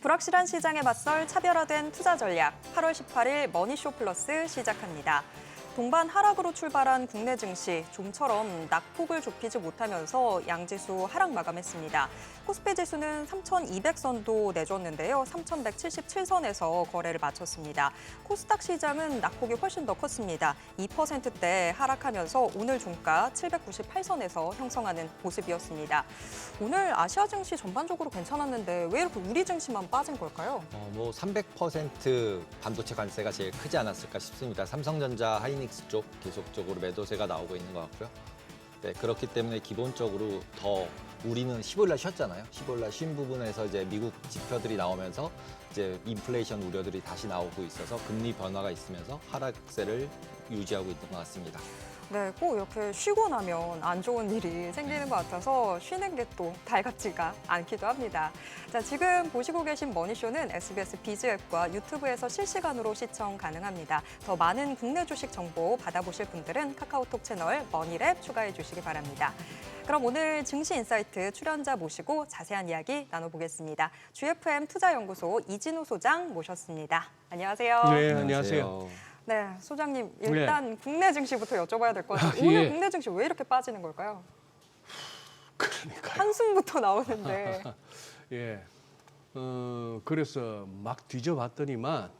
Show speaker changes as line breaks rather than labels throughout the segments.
불확실한 시장에 맞설 차별화된 투자 전략 8월 18일 머니쇼 플러스 시작합니다. 동반 하락으로 출발한 국내 증시, 좀처럼 낙폭을 좁히지 못하면서 양지수 하락 마감했습니다. 코스피 지수는 3,200선도 내줬는데요. 3,177선에서 거래를 마쳤습니다. 코스닥 시장은 낙폭이 훨씬 더 컸습니다. 2%대 하락하면서 오늘 종가 798선에서 형성하는 모습이었습니다. 오늘 아시아 증시 전반적으로 괜찮았는데 왜 이렇게 우리 증시만 빠진 걸까요?
300% 반도체 관세가 제일 크지 않았을까 싶습니다. 삼성전자, 하이닉스 쪽 계속적으로 매도세가 나오고 있는 것 같고요. 네, 그렇기 때문에 기본적으로 더 우리는 15일 날 쉬었잖아요. 15일 날 쉰 부분에서 이제 미국 지표들이 나오면서 이제 인플레이션 우려들이 다시 나오고 있어서 금리 변화가 있으면서 하락세를 유지하고 있는 것 같습니다.
네, 꼭 이렇게 쉬고 나면 안 좋은 일이 생기는 것 같아서 쉬는 게 또 달갑지가 않기도 합니다. 자, 지금 보시고 계신 머니쇼는 SBS 비즈 앱과 유튜브에서 실시간으로 시청 가능합니다. 더 많은 국내 주식 정보 받아보실 분들은 카카오톡 채널 머니랩 추가해 주시기 바랍니다. 그럼 오늘 증시 인사이트 출연자 모시고 자세한 이야기 나눠보겠습니다. GFM 투자연구소 이진우 소장 모셨습니다. 안녕하세요.
네, 안녕하세요.
네, 소장님 일단 국내 증시부터 여쭤봐야 될 것 같아요.
예.
오늘 국내 증시 왜 이렇게 빠지는 걸까요?
그러니까요.
한숨부터 나오는데.
예. 그래서 막 뒤져봤더니만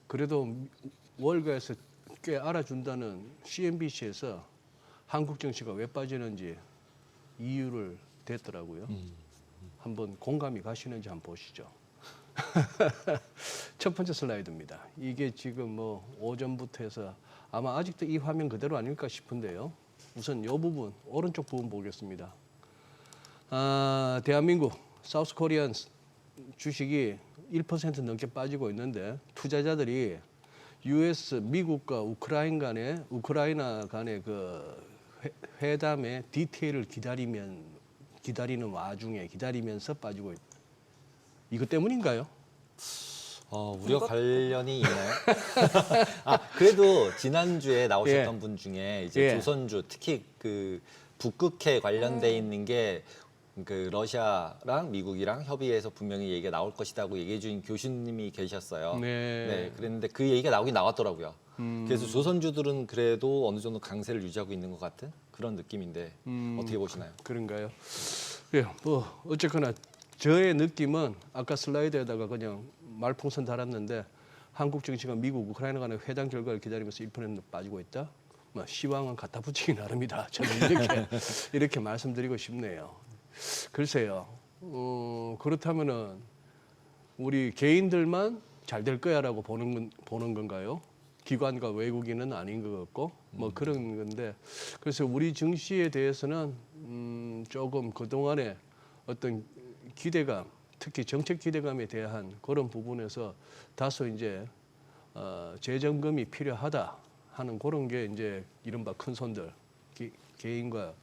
그래도 월가에서 꽤 알아준다는 CNBC에서 한국 증시가 왜 빠지는지 이유를 댔더라고요. 한번 공감이 가시는지 한번 보시죠. 첫 번째 슬라이드입니다. 이게 지금 뭐 오전부터 해서 아마 아직도 이 화면 그대로 아닐까 싶은데요. 우선 이 부분, 오른쪽 부분 보겠습니다. 대한민국 사우스 코리안 주식이 1% 넘게 빠지고 있는데 투자자들이 US 미국과 우크라이나 간의 그 회담의 디테일을 기다리는 와중에 기다리면서 빠지고 있다. 이것 때문인가요?
우려 관련이 있나요? 그래도 지난주에 나오셨던 분 중에 이제 조선주, 특히 그 북극해 관련돼 있는 게 그 러시아랑 미국이랑 협의해서 분명히 얘기가 나올 것이라고 얘기해 준 교수님이 계셨어요. 네, 그랬는데 그 얘기가 나오긴 나왔더라고요. 그래서 조선주들은 그래도 어느 정도 강세를 유지하고 있는 것 같은 그런 느낌인데 어떻게 보시나요?
그런가요? 예, 뭐 어쨌거나 저의 느낌은 아까 슬라이드에다가 그냥 말풍선 달았는데 한국 증시가 미국, 우크라이나 간의 회담 결과를 기다리면서 1% 빠지고 있다. 뭐 시황은 갖다 붙이기 나름이다. 저는 이렇게 말씀드리고 싶네요. 글쎄요. 그렇다면은 우리 개인들만 잘 될 거야라고 보는 건가요? 기관과 외국인은 아닌 것 같고 뭐 그런 건데 그래서 우리 증시에 대해서는 조금 그동안에 어떤 기대감, 특히 정책 기대감에 대한 그런 부분에서 다소 이제 재점검이 필요하다 하는 그런 게 이제 이른바 큰 손들 개인과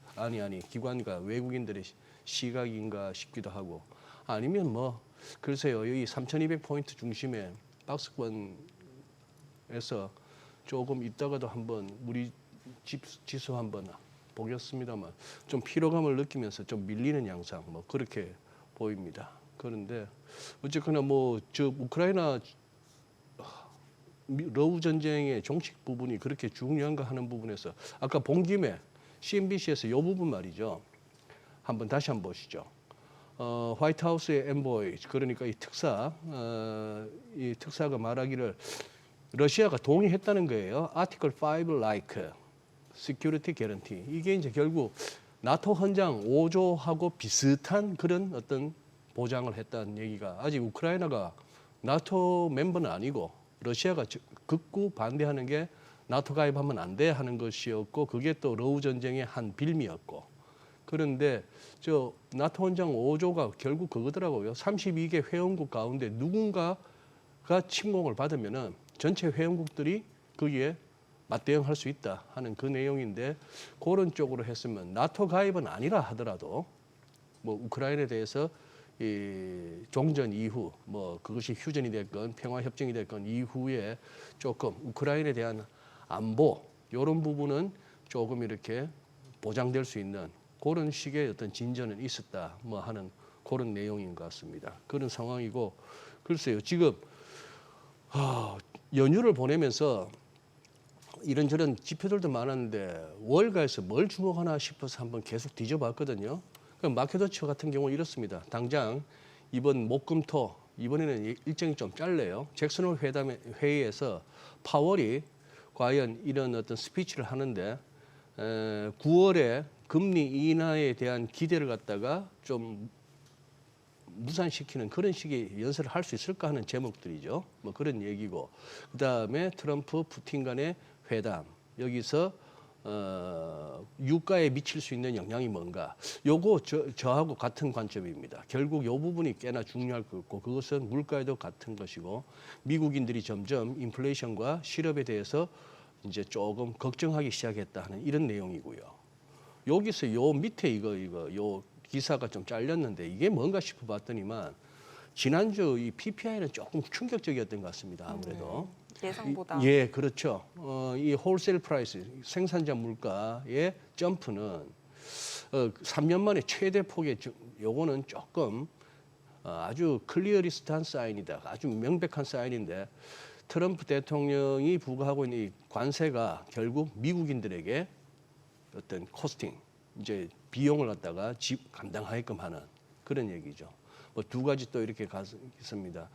기관과 외국인들의 시각인가 싶기도 하고 아니면 뭐 글쎄요 여기 3,200포인트 중심의 박스권에서 조금 있다가도 한번 우리 지수 한번 보겠습니다만 좀 피로감을 느끼면서 좀 밀리는 양상 뭐 그렇게 보입니다. 그런데 어쨌거나 뭐 저 우크라이나 러우 전쟁의 종식 부분이 그렇게 중요한가 하는 부분에서 아까 본 김에 CNBC에서 이 부분 말이죠. 다시 한번 보시죠. 화이트하우스의 엔보이 그러니까 이 특사가 말하기를 러시아가 동의했다는 거예요. 아티클 5 like security guarantee 이게 이제 결국 나토 헌장 5조하고 비슷한 그런 어떤 보장을 했다는 얘기가 아직 우크라이나가 나토 멤버는 아니고 러시아가 극구 반대하는 게 나토 가입하면 안 돼 하는 것이었고 그게 또 러우 전쟁의 한 빌미였고 그런데 저 나토 헌장 5조가 결국 그거더라고요. 32개 회원국 가운데 누군가가 침공을 받으면은 전체 회원국들이 거기에 맞대응할 수 있다 하는 그 내용인데 그런 쪽으로 했으면 나토 가입은 아니라 하더라도 뭐 우크라이나에 대해서 이 종전 이후 뭐 그것이 휴전이 됐건 평화 협정이 됐건 이후에 조금 우크라이나에 대한 안보 이런 부분은 조금 이렇게 보장될 수 있는 그런 식의 어떤 진전은 있었다 뭐 하는 그런 내용인 것 같습니다. 그런 상황이고 글쎄요. 지금 연휴를 보내면서 이런저런 지표들도 많았는데 월가에서 뭘 주목하나 싶어서 한번 계속 뒤져봤거든요. 그럼 마켓워치 같은 경우는 이렇습니다. 당장 이번 목금토 이번에는 일정이 좀 짧네요. 잭슨 홀 회의에서 파월이 과연 이런 어떤 스피치를 하는데 9월에 금리 인하에 대한 기대를 갖다가 좀 무산시키는 그런 식의 연설을 할 수 있을까 하는 제목들이죠. 뭐 그런 얘기고 그다음에 트럼프 푸틴 간의 회담 여기서 유가에 미칠 수 있는 영향이 뭔가 요거 저하고 같은 관점입니다. 결국 요 부분이 꽤나 중요할 것 같고 그것은 물가에도 같은 것이고 미국인들이 점점 인플레이션과 실업에 대해서 이제 조금 걱정하기 시작했다 하는 이런 내용이고요. 여기서 요 밑에 요 기사가 좀 잘렸는데 이게 뭔가 싶어 봤더니만 지난주 이 PPI는 조금 충격적이었던 것 같습니다. 아무래도.
예상보다.
예, 그렇죠. 이 홀세일 프라이스, 생산자 물가의 점프는 3년 만에 최대 폭의 요거는 조금 아주 클리어리스트한 사인이다. 아주 명백한 사인인데 트럼프 대통령이 부과하고 있는 이 관세가 결국 미국인들에게 어떤 코스팅, 이제 비용을 갖다가 감당하게끔 하는 그런 얘기죠. 뭐 두 가지 또 이렇게 있습니다.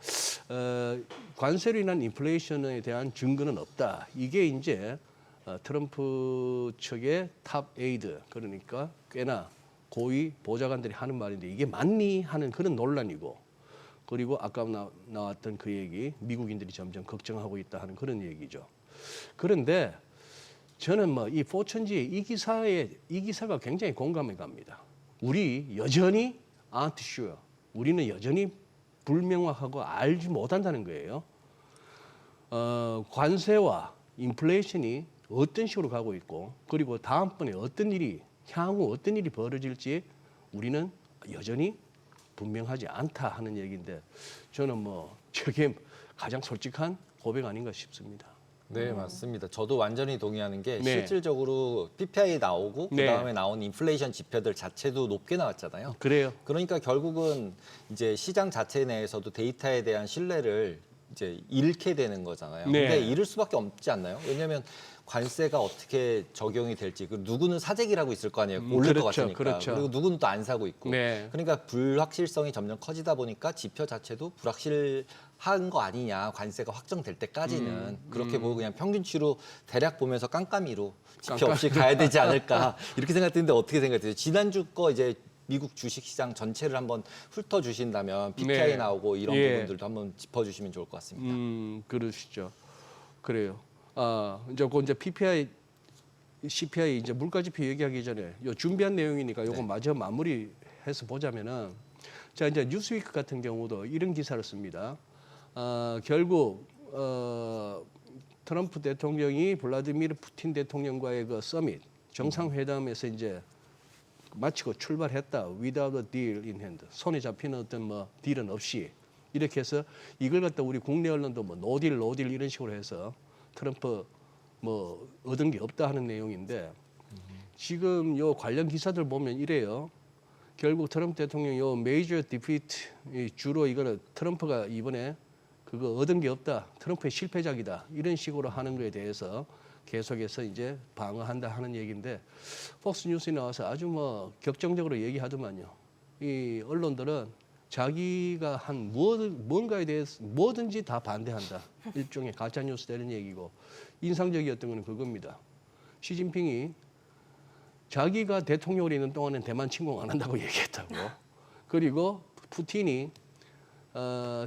관세로 인한 인플레이션에 대한 증거는 없다. 이게 이제 트럼프 측의 탑 에이드 그러니까 꽤나 고위 보좌관들이 하는 말인데 이게 맞니 하는 그런 논란이고 그리고 아까 나왔던 그 얘기 미국인들이 점점 걱정하고 있다 하는 그런 얘기죠. 그런데 저는 뭐 이 포천지의 이 기사가 굉장히 공감이 갑니다. 우리 여전히 aren't sure. 우리는 여전히 불명확하고 알지 못한다는 거예요. 관세와 인플레이션이 어떤 식으로 가고 있고 그리고 다음번에 향후 어떤 일이 벌어질지 우리는 여전히 분명하지 않다 하는 얘기인데 저는 뭐 저게 가장 솔직한 고백 아닌가 싶습니다.
네, 맞습니다. 저도 완전히 동의하는 게
네.
실질적으로 PPI 나오고
네.
그다음에 나온 인플레이션 지표들 자체도 높게 나왔잖아요.
그래요.
그러니까 결국은 이제 시장 자체 내에서도 데이터에 대한 신뢰를 이제 잃게 되는 거잖아요.
네.
근데 잃을 수밖에 없지 않나요? 왜냐하면 관세가 어떻게 적용이 될지 그 누구는 사재기라고 있을 거 아니에요. 오를 것
그렇죠,
같으니까.
그렇죠.
그리고 누구는 또 안 사고 있고.
네.
그러니까 불확실성이 점점 커지다 보니까 지표 자체도 불확실한 거 아니냐. 관세가 확정될 때까지는 그렇게 보고 그냥 평균치로 대략 보면서 깜깜이로 지표 없이 가야 되지 않을까 이렇게 생각했는데 어떻게 생각하세요? 지난주 거 이제 미국 주식시장 전체를 한번 훑어주신다면 PPI
네.
나오고 이런
예.
부분들도 한번 짚어주시면 좋을 것 같습니다.
그러시죠. 그래요. 이제 PPI, CPI 이제 물가지표 얘기하기 전에 요 준비한 내용이니까 요거
네.
마저 마무리해서 보자면은 자 이제 뉴스위크 같은 경우도 이런 기사를 씁니다. 결국 트럼프 대통령이 블라디미르 푸틴 대통령과의 그 서밋 정상회담에서 이제 마치고 출발했다. Without a deal in hand. 손에 잡히는 어떤 뭐 딜은 없이 이렇게 해서 이걸 갖다 우리 국내 언론도 뭐 노딜 이런 식으로 해서 트럼프 뭐 얻은 게 없다 하는 내용인데 지금 요 관련 기사들 보면 이래요. 결국 트럼프 대통령 요 메이저 디피트 주로 이거는 트럼프가 이번에 그거 얻은 게 없다. 트럼프의 실패작이다. 이런 식으로 하는 거에 대해서 계속해서 이제 방어한다 하는 얘기인데 폭스 뉴스에 나와서 아주 뭐 격정적으로 얘기하더만요. 이 언론들은 자기가 한 뭔가에 대해서 뭐든지 다 반대한다. 일종의 가짜 뉴스 되는 얘기고 인상적이었던 건 그겁니다. 시진핑이 자기가 대통령으로 있는 동안은 대만 침공 안 한다고 얘기했다고. 그리고 푸틴이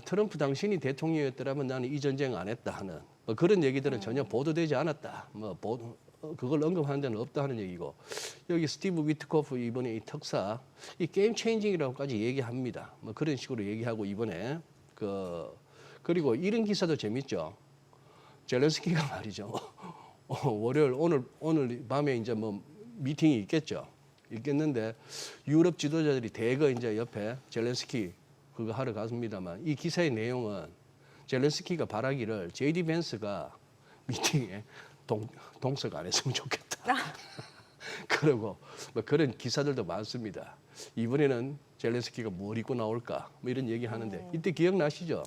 트럼프 당신이 대통령이었더라면 나는 이 전쟁 안 했다 하는 뭐 그런 얘기들은 전혀 보도되지 않았다. 그걸 언급하는 데는 없다 하는 얘기고 여기 스티브 위트코프 이번에 이 특사 이 게임 체인징이라고까지 얘기합니다. 뭐 그런 식으로 얘기하고 이번에 그리고 이런 기사도 재밌죠. 젤렌스키가 말이죠. 월요일 오늘 밤에 이제 뭐 미팅이 있겠는데 유럽 지도자들이 대거 이제 옆에 젤렌스키 그거 하러 갔습니다만 이 기사의 내용은 젤렌스키가 바라기를 JD 벤스가 미팅에 동석 안 했으면 좋겠다. 그리고 뭐 그런 기사들도 많습니다. 이번에는 젤렌스키가 뭘 입고 나올까 뭐 이런 얘기 하는데 이때 기억나시죠?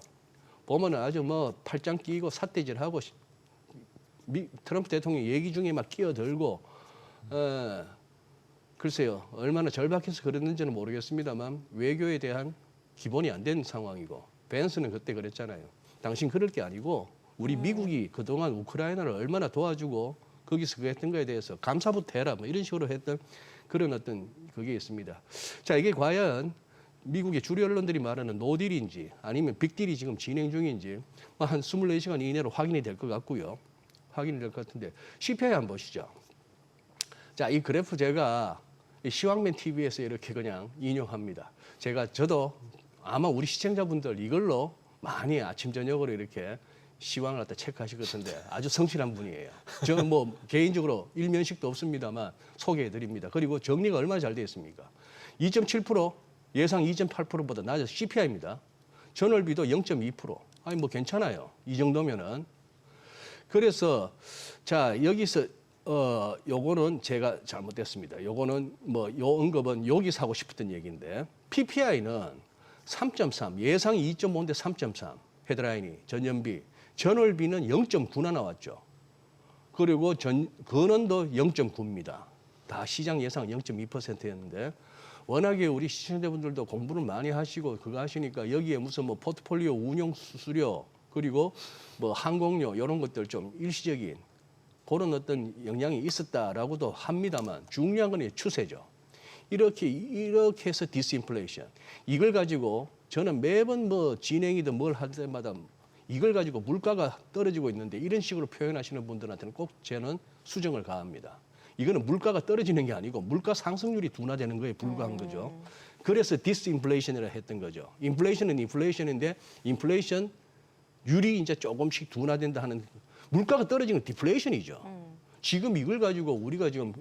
보면은 아주 뭐 팔짱 끼고 삿대질하고 트럼프 대통령 얘기 중에 막 끼어들고 글쎄요 얼마나 절박해서 그랬는지는 모르겠습니다만 외교에 대한 기본이 안 된 상황이고 벤스는 그때 그랬잖아요. 당신 그럴 게 아니고 우리 미국이 그동안 우크라이나를 얼마나 도와주고 거기서 그 했던 거에 대해서 감사부터 해라 뭐 이런 식으로 했던 그런 어떤 그게 있습니다. 자 이게 과연 미국의 주류 언론들이 말하는 노딜인지 아니면 빅딜이 지금 진행 중인지 한 24시간 이내로 확인이 될 것 같고요. 확인이 될 것 같은데 CPI 한번 보시죠. 자, 이 그래프 제가 이 시황맨 TV에서 이렇게 그냥 인용합니다. 저도 아마 우리 시청자분들 이걸로 많이 아침 저녁으로 이렇게 시황을 갖다 체크하실 것 같은데 아주 성실한 분이에요. 저는 뭐 개인적으로 일면식도 없습니다만 소개해 드립니다. 그리고 정리가 얼마나 잘 되어 있습니까? 2.7% 예상 2.8%보다 낮아서 CPI입니다. 전월비도 0.2%. 아니 뭐 괜찮아요. 이 정도면은. 그래서 자 여기서 요거는 제가 잘못됐습니다. 요거는 뭐 요 언급은 여기서 하고 싶었던 얘기인데 PPI는 3.3 예상이 2.5인데 3.3 헤드라인이 전년비 전월비는 0.9나 나왔죠. 그리고 근원도 0.9입니다. 다 시장 예상 0.2%였는데 워낙에 우리 시청자분들도 공부를 많이 하시고 그거 하시니까 여기에 무슨 뭐 포트폴리오 운용 수수료 그리고 뭐 항공료 이런 것들 좀 일시적인 그런 어떤 영향이 있었다라고도 합니다만 중요한 건 추세죠. 이렇게 해서 디스인플레이션 이걸 가지고 저는 매번 뭐 진행이든 뭘 할 때마다 이걸 가지고 물가가 떨어지고 있는데 이런 식으로 표현하시는 분들한테는 꼭 저는 수정을 가합니다. 이거는 물가가 떨어지는 게 아니고 물가 상승률이 둔화되는 거에 불과한 거죠. 그래서 디스인플레이션이라 했던 거죠. 인플레이션은 인플레이션인데 인플레이션 율이 이제 조금씩 둔화된다 하는 물가가 떨어지는 건 디플레이션이죠. 지금 이걸 가지고 우리가 지금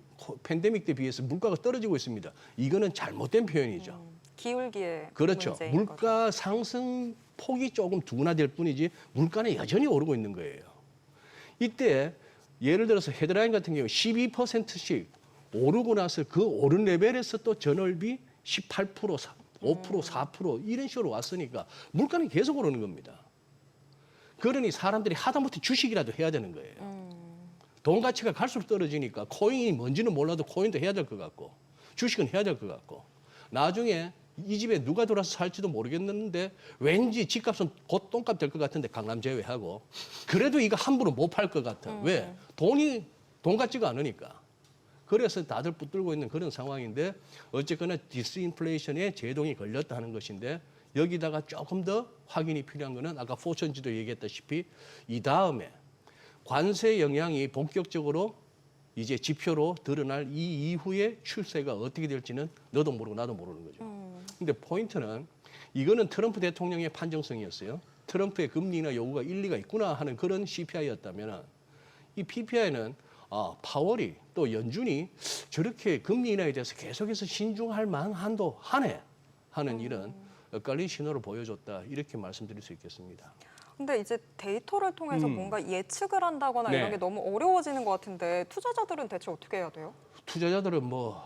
팬데믹 때 비해서 물가가 떨어지고 있습니다. 이거는 잘못된 표현이죠.
기울기의
그렇죠.
문제인
물가
거죠.
상승 폭이 조금 둔화될 뿐이지 물가는 여전히 오르고 있는 거예요. 이때 예를 들어서 헤드라인 같은 경우 12%씩 오르고 나서 그 오른 레벨에서 또 전월비 18%, 5%, 4% 이런 식으로 왔으니까 물가는 계속 오르는 겁니다. 그러니 사람들이 하다못해 주식이라도 해야 되는 거예요. 돈 가치가 갈수록 떨어지니까 코인이 뭔지는 몰라도 코인도 해야 될 것 같고 주식은 해야 될 것 같고 나중에 이 집에 누가 들어와서 살지도 모르겠는데 왠지 집값은 곧 똥값 될 것 같은데 강남 제외하고 그래도 이거 함부로 못 팔 것 같아. 왜? 돈 같지가 않으니까. 그래서 다들 붙들고 있는 그런 상황인데 어쨌거나 디스인플레이션에 제동이 걸렸다 하는 것인데 여기다가 조금 더 확인이 필요한 거는 아까 포천지도 얘기했다시피 이 다음에 관세 영향이 본격적으로 이제 지표로 드러날 이 이후의 출세가 어떻게 될지는 너도 모르고 나도 모르는 거죠. 근데 포인트는 이거는 트럼프 대통령의 판정성이었어요. 트럼프의 금리나 요구가 일리가 있구나 하는 그런 CPI였다면 이 PPI는 파월이 또 연준이 저렇게 금리 인하에 대해서 계속해서 신중할 만한도 하네 하는 이런 엇갈린 신호를 보여줬다 이렇게 말씀드릴 수 있겠습니다.
근데 이제 데이터를 통해서 뭔가 예측을 한다거나
네.
이런 게 너무 어려워지는 것 같은데 투자자들은 대체 어떻게 해야 돼요?
투자자들은 뭐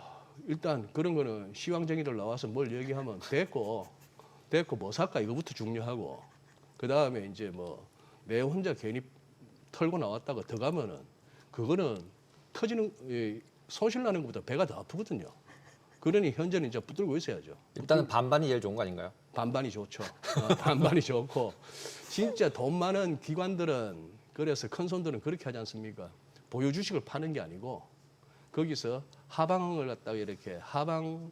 일단 그런 거는 시황쟁이들 나와서 뭘 얘기하면 됐고 뭐 살까 이거부터 중요하고 그 다음에 이제 뭐 내 혼자 괜히 털고 나왔다가 더 가면은 그거는 터지는 손실 나는 것보다 배가 더 아프거든요. 그러니 현재는 이제 붙들고 있어야죠.
일단은 반반이 제일 좋은 거 아닌가요?
반반이 좋죠. 반반이 좋고 진짜 돈 많은 기관들은 그래서 큰 손들은 그렇게 하지 않습니까? 보유 주식을 파는 게 아니고 거기서 하방을 갖다가 이렇게 하방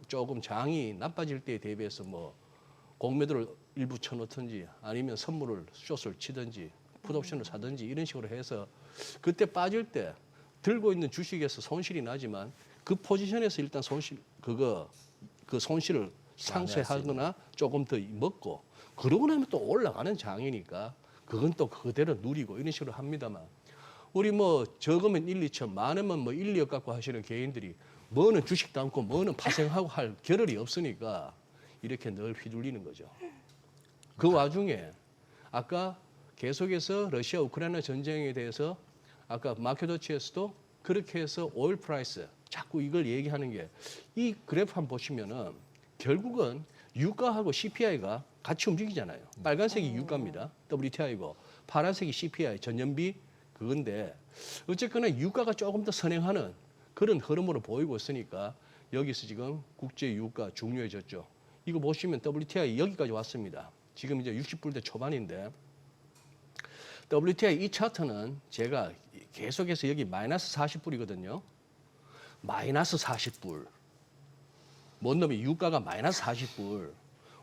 조금 장이 나빠질 때에 대비해서 뭐 공매도를 일부 쳐놓든지 아니면 선물을 숏을 치든지 풋옵션을 사든지 이런 식으로 해서 그때 빠질 때 들고 있는 주식에서 손실이 나지만 그 포지션에서 일단 그 손실을 상쇄하거나 조금 더 먹고 그러고 나면 또 올라가는 장이니까 그건 또 그대로 누리고 이런 식으로 합니다만 우리 뭐 적으면 1, 2천 많으면 뭐 1, 2억 갖고 하시는 개인들이 뭐는 주식도 않고 뭐는 파생하고 할 겨를이 없으니까 이렇게 늘 휘둘리는 거죠. 그 와중에 아까 계속해서 러시아 우크라이나 전쟁에 대해서 아까 마켓워치에서도 그렇게 해서 오일 프라이스 자꾸 이걸 얘기하는 게 이 그래프 한번 보시면은 결국은 유가하고 CPI가 같이 움직이잖아요. 빨간색이 유가입니다. WTI고 파란색이 CPI 전년비 그건데 어쨌거나 유가가 조금 더 선행하는 그런 흐름으로 보이고 있으니까 여기서 지금 국제 유가 중요해졌죠. 이거 보시면 WTI 여기까지 왔습니다. 지금 이제 60불대 초반인데 WTI 이 차트는 제가 계속해서 여기 마이너스 40불이거든요. 마이너스 40불. 뭔 놈이 유가가 마이너스 40불.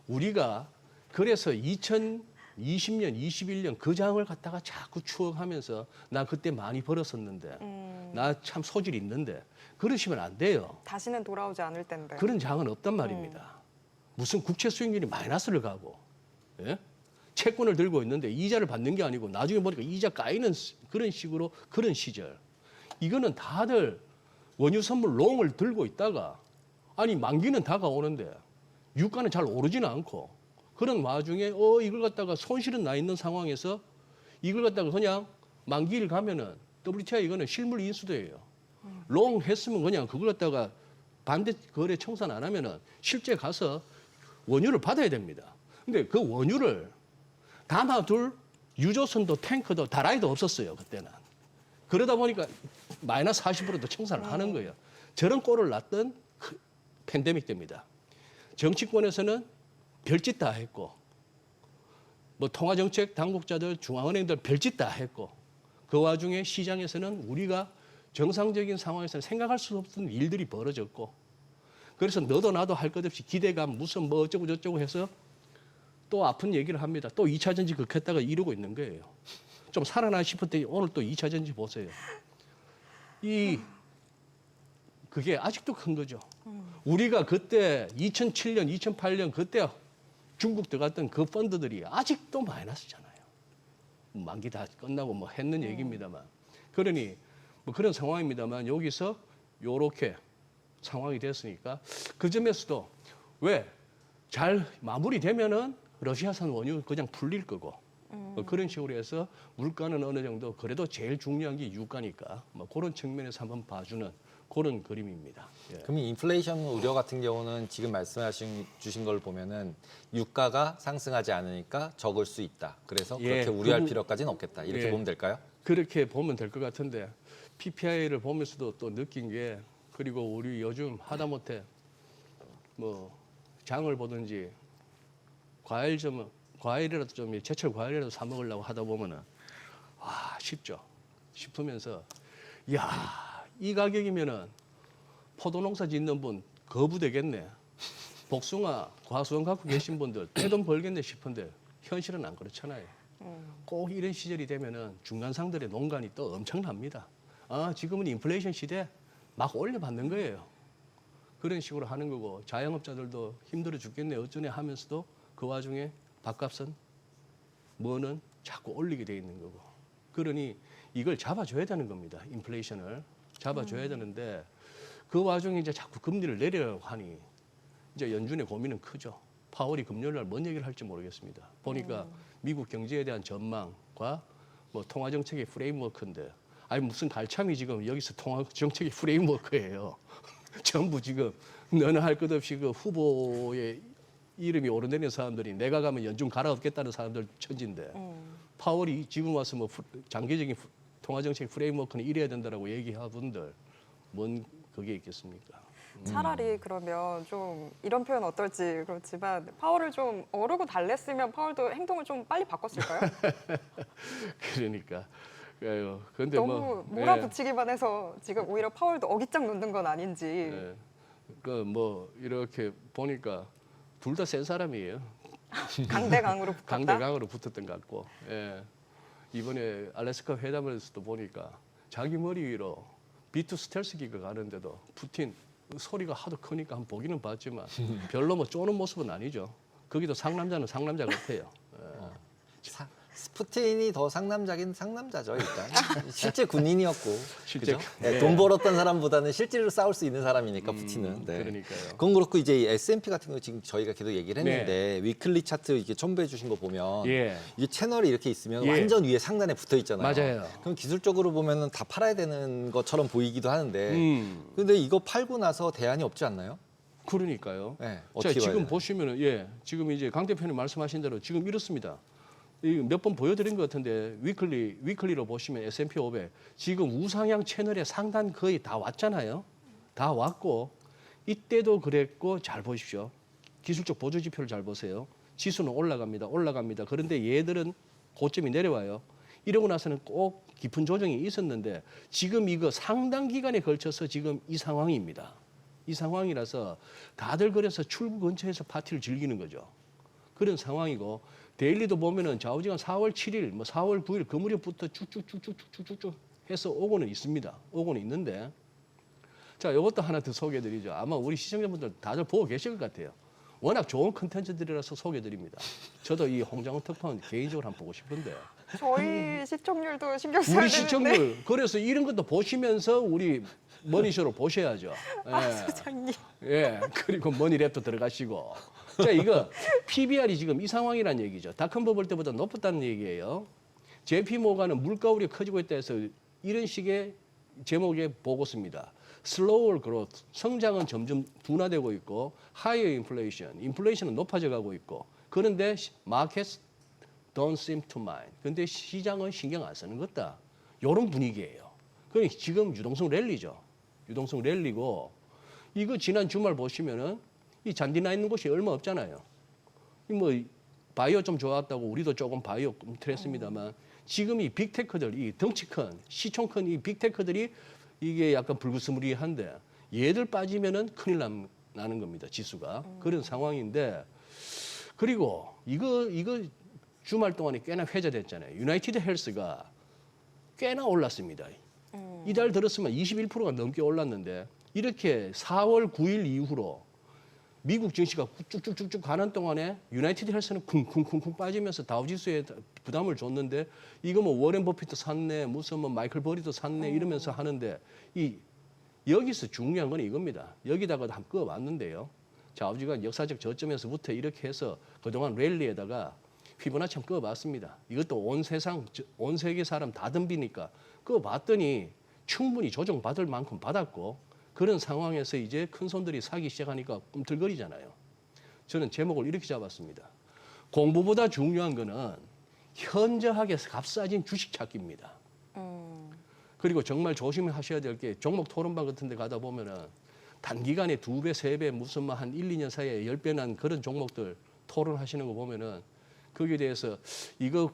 우리가 그래서 2020년, 21년 그 장을 갖다가 자꾸 추억하면서 나 그때 많이 벌었었는데 나 참 소질 있는데 그러시면 안 돼요.
다시는 돌아오지 않을 텐데.
그런 장은 없단 말입니다. 무슨 국채 수익률이 마이너스를 가고 예? 채권을 들고 있는데 이자를 받는 게 아니고 나중에 보니까 이자 까이는 그런 식으로 그런 시절. 이거는 다들 원유 선물 롱을 들고 있다가 아니 만기는 다가오는데 유가는 잘 오르지는 않고 그런 와중에 이걸 갖다가 손실은 나 있는 상황에서 이걸 갖다가 그냥 만기를 가면은 WTI 이거는 실물 인수도예요. 롱 했으면 그냥 그걸 갖다가 반대 거래 청산 안 하면은 실제 가서 원유를 받아야 됩니다. 근데 그 원유를 담아둘 유조선도 탱크도 다라이도 없었어요 그때는. 그러다 보니까 마이너스 40%도 청산을 하는 거예요. 저런 꼴을 났던 팬데믹 때입니다. 정치권에서는 별짓 다 했고 뭐 통화정책 당국자들 중앙은행들 별짓 다 했고 그 와중에 시장에서는 우리가 정상적인 상황에서는 생각할 수 없는 일들이 벌어졌고 그래서 너도 나도 할 것 없이 기대감 무슨 뭐 어쩌고 저쩌고 해서 또 아픈 얘기를 합니다. 또 2차 전지 극했다가 이러고 있는 거예요. 좀 살아나 싶을 때 오늘 또 2차 전지 보세요. 그게 아직도 큰 거죠. 우리가 그때 2007년, 2008년 그때 중국 들어갔던 그 펀드들이 아직도 마이너스잖아요. 만기 다 끝나고 뭐 했는 얘기입니다만. 그러니 뭐 그런 상황입니다만 여기서 요렇게 상황이 됐으니까 그 점에서도 왜 잘 마무리되면은 러시아산 원유 그냥 풀릴 거고 뭐 그런 식으로 해서 물가는 어느 정도 그래도 제일 중요한 게 유가니까 뭐 그런 측면에서 한번 봐주는 그런 그림입니다. 예.
그럼 인플레이션 우려 같은 경우는 지금 주신 걸 보면은 유가가 상승하지 않으니까 적을 수 있다. 그래서
예,
그렇게 우려할 필요까지는 없겠다. 이렇게
예.
보면 될까요?
그렇게 보면 될 것 같은데 PPI를 보면서도 또 느낀 게 그리고 우리 요즘 하다못해 뭐 장을 보든지 과일이라도 좀 제철 과일이라도 사 먹으려고 하다 보면은 와 쉽죠. 싶으면서 야, 이 가격이면은 포도 농사 짓는 분 거부되겠네. 복숭아, 과수원 갖고 계신 분들 떼돈 벌겠네 싶은데 현실은 안 그렇잖아요. 꼭 이런 시절이 되면은 중간상들의 농간이 또 엄청납니다. 지금은 인플레이션 시대 막 올려받는 거예요. 그런 식으로 하는 거고 자영업자들도 힘들어 죽겠네 어쩌네 하면서도 그 와중에 밥값은 뭐는 자꾸 올리게 돼 있는 거고. 그러니 이걸 잡아줘야 되는 겁니다. 인플레이션을 잡아줘야 되는데 그 와중에 이제 자꾸 금리를 내려고 하니 이제 연준의 고민은 크죠. 파월이 금요일 날 뭔 얘기를 할지 모르겠습니다. 보니까 미국 경제에 대한 전망과 뭐 통화 정책의 프레임워크인데 아니 무슨 갈참이 지금 여기서 통화 정책의 프레임워크예요. 전부 지금 너는 할 것 없이 그 후보의 이름이 오르내리는 사람들이 내가 가면 연준 갈아엎겠다는 사람들 천지인데 파월이 지금 와서 뭐 장기적인 통화 정책 프레임워크는 이래야 된다라고 얘기하분들 뭔 그게 있겠습니까?
차라리 그러면 좀 이런 표현 어떨지 그렇지만 파월을 좀 어르고 달랬으면 파월도 행동을 좀 빨리 바꿨을까요?
그러니까. 근데
너무 몰아붙이기만 해서 지금 오히려 파월도 어깃장 놓는 건 아닌지.
뭐 이렇게 보니까 둘 다 센 사람이에요.
강대강으로 붙었다.
강대강으로 붙었던 것 같고. 예. 이번에 알래스카 회담에서도 보니까 자기 머리 위로 B2 스텔스 기가 가는데도 푸틴 소리가 하도 크니까 한번 보기는 봤지만 별로 뭐 쪼는 모습은 아니죠. 거기도 상남자는 상남자 같아요.
푸틴이 더 상남자긴 상남자죠 일단. 실제 군인이었고,
실제
그죠? 네, 돈 벌었던 사람보다는 실제로 싸울 수 있는 사람이니까 푸틴은. 네.
그러니까요.
그건 그렇고 이제 이 S&P 같은 거 지금 저희가 계속 얘기를 했는데 위클리 차트 이렇게 첨부해 주신 거 보면
예.
이게 채널이 이렇게 있으면
예.
완전 위에 상단에 붙어 있잖아요.
맞아요.
그럼 기술적으로 보면은 다 팔아야 되는 것처럼 보이기도 하는데, 근데 이거 팔고 나서 대안이 없지 않나요?
그러니까요.
네,
자,
어떻게 봐야
지금
되나요?
보시면은 지금 이제 강 대표님 말씀하신 대로 지금 이렇습니다. 몇 번 보여드린 것 같은데 위클리로 보시면 S&P 500 지금 우상향 채널의 상단 거의 다 왔잖아요. 다 왔고 이때도 그랬고 잘 보십시오. 기술적 보조 지표를 잘 보세요. 지수는 올라갑니다. 그런데 얘들은 고점이 내려와요. 이러고 나서는 꼭 깊은 조정이 있었는데 지금 이거 상당 기간에 걸쳐서 지금 이 상황입니다. 이 상황이라서 다들 그래서 출구 근처에서 파티를 즐기는 거죠. 그런 상황이고 데일리도 보면은 좌우지간 4월 7일, 4월 9일 그 무렵부터 쭉쭉쭉쭉쭉쭉 해서 오고는 있습니다. 오고는 있는데 자, 이것도 하나 더 소개해드리죠. 아마 우리 시청자분들 다들 보고 계실 것 같아요. 워낙 좋은 컨텐츠들이라서 소개해드립니다. 저도 이 홍장훈 특파원 개인적으로 한번 보고 싶은데
저희 시청률도 신경 써야
우리
되는데.
시청률 그래서 이런 것도 보시면서 우리 머니쇼를 보셔야죠.
소장님.
예, 그리고 머니랩도 들어가시고. 자, 이거 PBR이 지금 이 상황이란 얘기죠. 닷컴 버블 때보다 높았다는 얘기예요. JP 모가는 물가 우려 커지고 있다 해서 이런 식의 제목의 보고서입니다. Slower growth, 성장은 점점 둔화되고 있고 higher inflation, 인플레이션은 높아져 가고 있고 그런데 markets don't seem to mind. 근데 시장은 신경 안 쓰는 것 같다. 이런 분위기예요. 그러니까 지금 유동성 랠리죠. 유동성 랠리고 이거 지난 주말 보시면은 이 잔디 나 있는 곳이 얼마 없잖아요. 뭐 바이오 좀 좋았다고 우리도 조금 바이오 꿈틀했습니다만 지금 이 빅테크들, 이 덩치 큰 시총 큰 이 빅테크들이 이게 약간 불구스무리한데 얘들 빠지면은 큰일 나는 겁니다. 지수가 그런 상황인데 그리고 이거 주말 동안에 꽤나 회자됐잖아요. 유나이티드 헬스가 꽤나 올랐습니다. 이달 들었으면 21%가 넘게 올랐는데 이렇게 4월 9일 이후로 미국 증시가 쭉쭉쭉쭉 가는 동안에 유나이티드 헬스는 쿵쿵쿵쿵 빠지면서 다우지수에 부담을 줬는데 이거 뭐 워렌 버핏도 샀네 무슨 뭐 마이클 버리도 샀네 이러면서 하는데 여기서 중요한 건 이겁니다. 여기다가도 한번 끄어봤는데요. 좌우지간 역사적 저점에서부터 이렇게 해서 그동안 랠리에다가 피보나치 한번 끄어봤습니다. 이것도 온 세상 온 세계 사람 다 덤비니까 끄어봤더니 충분히 조정받을 만큼 받았고 그런 상황에서 이제 큰 손들이 사기 시작하니까 꿈틀거리잖아요. 저는 제목을 이렇게 잡았습니다. 공부보다 중요한 거는 현저하게 값싸진 주식 찾기입니다. 그리고 정말 조심하셔야 될 게 종목 토론방 같은 데 가다 보면은 단기간에 2배, 3배, 무슨 뭐 한 1, 2년 사이에 10배 난 그런 종목들 토론하시는 거 보면은 거기에 대해서 이거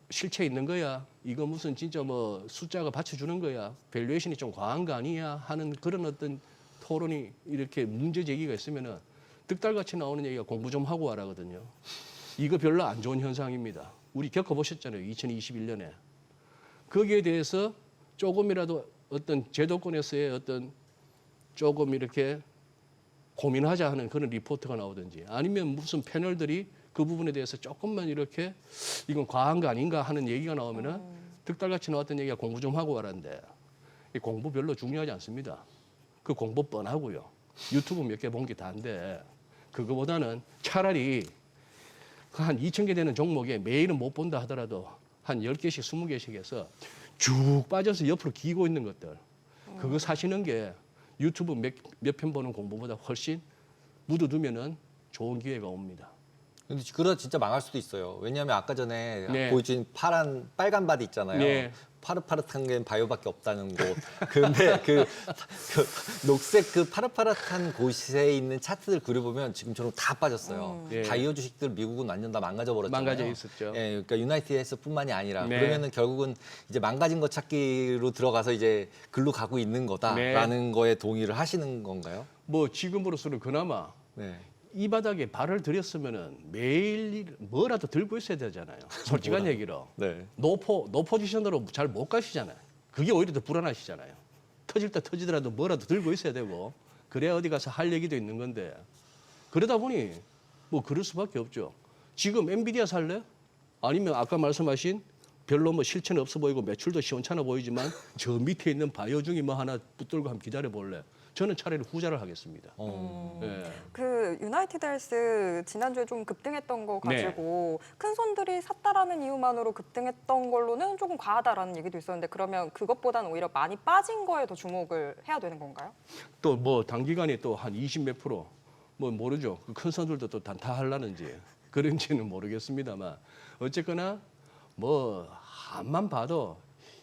실체 있는 거야? 이거 무슨 진짜 뭐 숫자가 받쳐주는 거야? 밸류에이션이 좀 과한 거 아니야? 하는 그런 어떤 토론이 이렇게 문제 제기가 있으면은 득달같이 나오는 얘기가 공부 좀 하고 와라거든요. 이거 별로 안 좋은 현상입니다. 우리 겪어보셨잖아요. 2021년에. 거기에 대해서 조금이라도 어떤 제도권에서의 어떤 조금 이렇게 고민하자 하는 그런 리포트가 나오든지 아니면 무슨 패널들이 그 부분에 대해서 조금만 이렇게 이건 과한 거 아닌가 하는 얘기가 나오면은 득달같이 나왔던 얘기가 공부 좀 하고 와라는데 이 공부 별로 중요하지 않습니다. 그 공부 뻔하고요. 유튜브 몇 개 본 게 다인데 그거보다는 차라리 한 2,000개 되는 종목에 매일은 못 본다 하더라도 한 10개씩 20개씩 해서 쭉 빠져서 옆으로 기고 있는 것들 그거 사시는 게 유튜브 몇 편 보는 공부보다 훨씬 묻어두면은 좋은 기회가 옵니다.
근데 그러다 진짜 망할 수도 있어요. 왜냐하면 아까 전에
네.
보여준 빨간 바디 있잖아요.
네.
파릇파릇한 게 바이오밖에 없다는 곳. 근데 그 녹색 그 파릇파릇한 곳에 있는 차트들 그려보면 지금처럼 다 빠졌어요.
네.
바이오 주식들 미국은 완전 다 망가져 버렸잖아요.
망가져 있었죠.
예, 그러니까 유나이티드 헬스뿐만이 아니라
네.
그러면은 결국은 이제 망가진 것 찾기로 들어가서 이제 글로 가고 있는 거다라는 거에 동의를 하시는 건가요?
뭐 지금으로서는 그나마
네.
이 바닥에 발을 들였으면은 매일 뭐라도 들고 있어야 되잖아요. 솔직한 얘기로.
네.
노 포지션으로 잘 못 가시잖아요. 그게 오히려 더 불안하시잖아요. 터질 때 터지더라도 뭐라도 들고 있어야 되고 그래야 어디 가서 할 얘기도 있는 건데 그러다 보니 뭐 그럴 수밖에 없죠. 지금 엔비디아 살래? 아니면 아까 말씀하신 별로 뭐 실체는 없어 보이고 매출도 시원찮아 보이지만 저 밑에 있는 바이오 중에 뭐 하나 붙들고 한번 기다려 볼래. 저는 차라리 후자를 하겠습니다. 예.
그 유나이티드 헬스 지난주에 좀 급등했던 거 가지고 큰 손들이 샀다라는 이유만으로 급등했던 걸로는 조금 과하다라는 얘기도 있었는데 그러면 그것보다는 오히려 많이 빠진 거에 더 주목을 해야 되는 건가요?
또 뭐 단기간에 또 한 20 몇 프로 뭐 모르죠. 그 큰 선들도 또 단타하려는지 그런지는 모르겠습니다만 어쨌거나 뭐 한만 봐도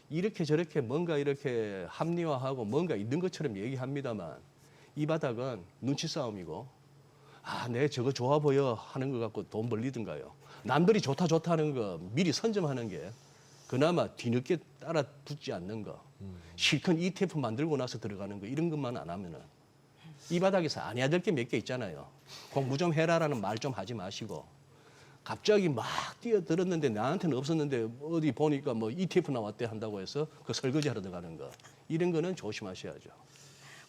이렇게 저렇게 뭔가 이렇게 합리화하고 뭔가 있는 것처럼 얘기합니다만 이 바닥은 눈치 싸움이고 내 저거 좋아 보여 하는 거 갖고 돈 벌리든가요. 남들이 좋다 하는 거 미리 선점하는 게 그나마 뒤늦게 따라 붙지 않는 거. 실컷 ETF 만들고 나서 들어가는 거 이런 것만 안 하면은 이 바닥에서 안 해야 될 게 몇 개 있잖아요. 공부 좀 해라라는 말 좀 하지 마시고 갑자기 막 뛰어들었는데 나한테는 없었는데 어디 보니까 뭐 ETF 나왔대 한다고 해서 그 설거지하러 들어가는 거 이런 거는 조심하셔야죠.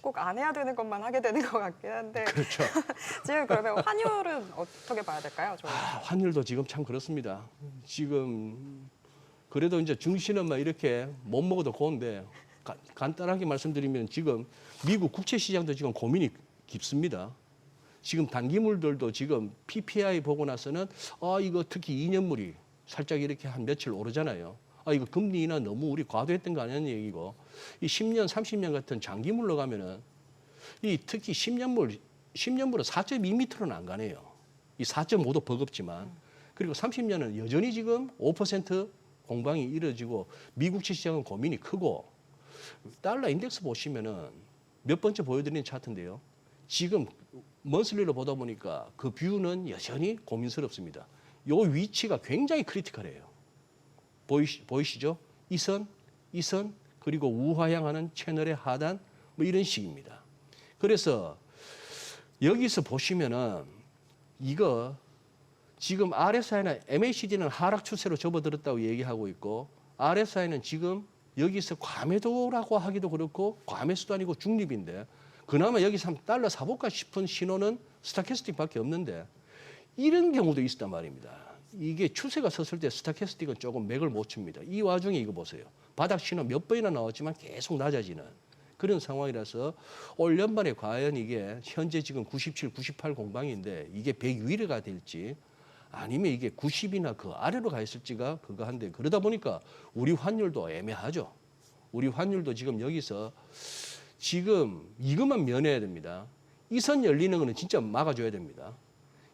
꼭 안 해야 되는 것만 하게 되는 것 같긴 한데
그렇죠.
지금 그러면 환율은 어떻게 봐야 될까요? 저희?
환율도 지금 참 그렇습니다. 지금 그래도 이제 증시는 막 이렇게 못 먹어도 고운데 간단하게 말씀드리면 지금 미국 국채 시장도 지금 고민이 깊습니다. 지금 단기물들도 지금 PPI 보고 나서는 이거 특히 2년물이 살짝 이렇게 한 며칠 오르잖아요. 이거 금리 인하 너무 우리 과도했던 거 아니냐는 얘기고 이 10년, 30년 같은 장기물로 가면은 이 특히 10년물은 4.2m는 안 가네요. 이 4.5도 버겁지만 그리고 30년은 여전히 지금 5% 공방이 이루어지고 미국 시장은 고민이 크고 달러 인덱스 보시면은 몇 번째 보여드리는 차트인데요. 지금 먼슬리로 보다 보니까 그 뷰는 여전히 고민스럽습니다. 요 위치가 굉장히 크리티컬해요. 보이시죠? 이 선, 그리고 우하향하는 채널의 하단 뭐 이런 식입니다. 그래서 여기서 보시면은 이거 지금 RSI나 MACD는 하락 추세로 접어들었다고 얘기하고 있고 RSI는 지금 여기서 과매도라고 하기도 그렇고 과매수도 아니고 중립인데 그나마 여기서 한번 달러 사볼까 싶은 신호는 스타캐스틱밖에 없는데 이런 경우도 있었단 말입니다. 이게 추세가 섰을 때 스타캐스틱은 조금 맥을 못 칩니다. 이 와중에 이거 보세요. 바닥 신호 몇 번이나 나왔지만 계속 낮아지는 그런 상황이라서 올 연말에 과연 이게 현재 지금 97, 98 공방인데 이게 100 위로가 될지 아니면 이게 90이나 그 아래로 가 있을지가 그거 한데 그러다 보니까 우리 환율도 애매하죠. 우리 환율도 지금 여기서 지금 이것만 면해야 됩니다. 이 선 열리는 거는 진짜 막아줘야 됩니다.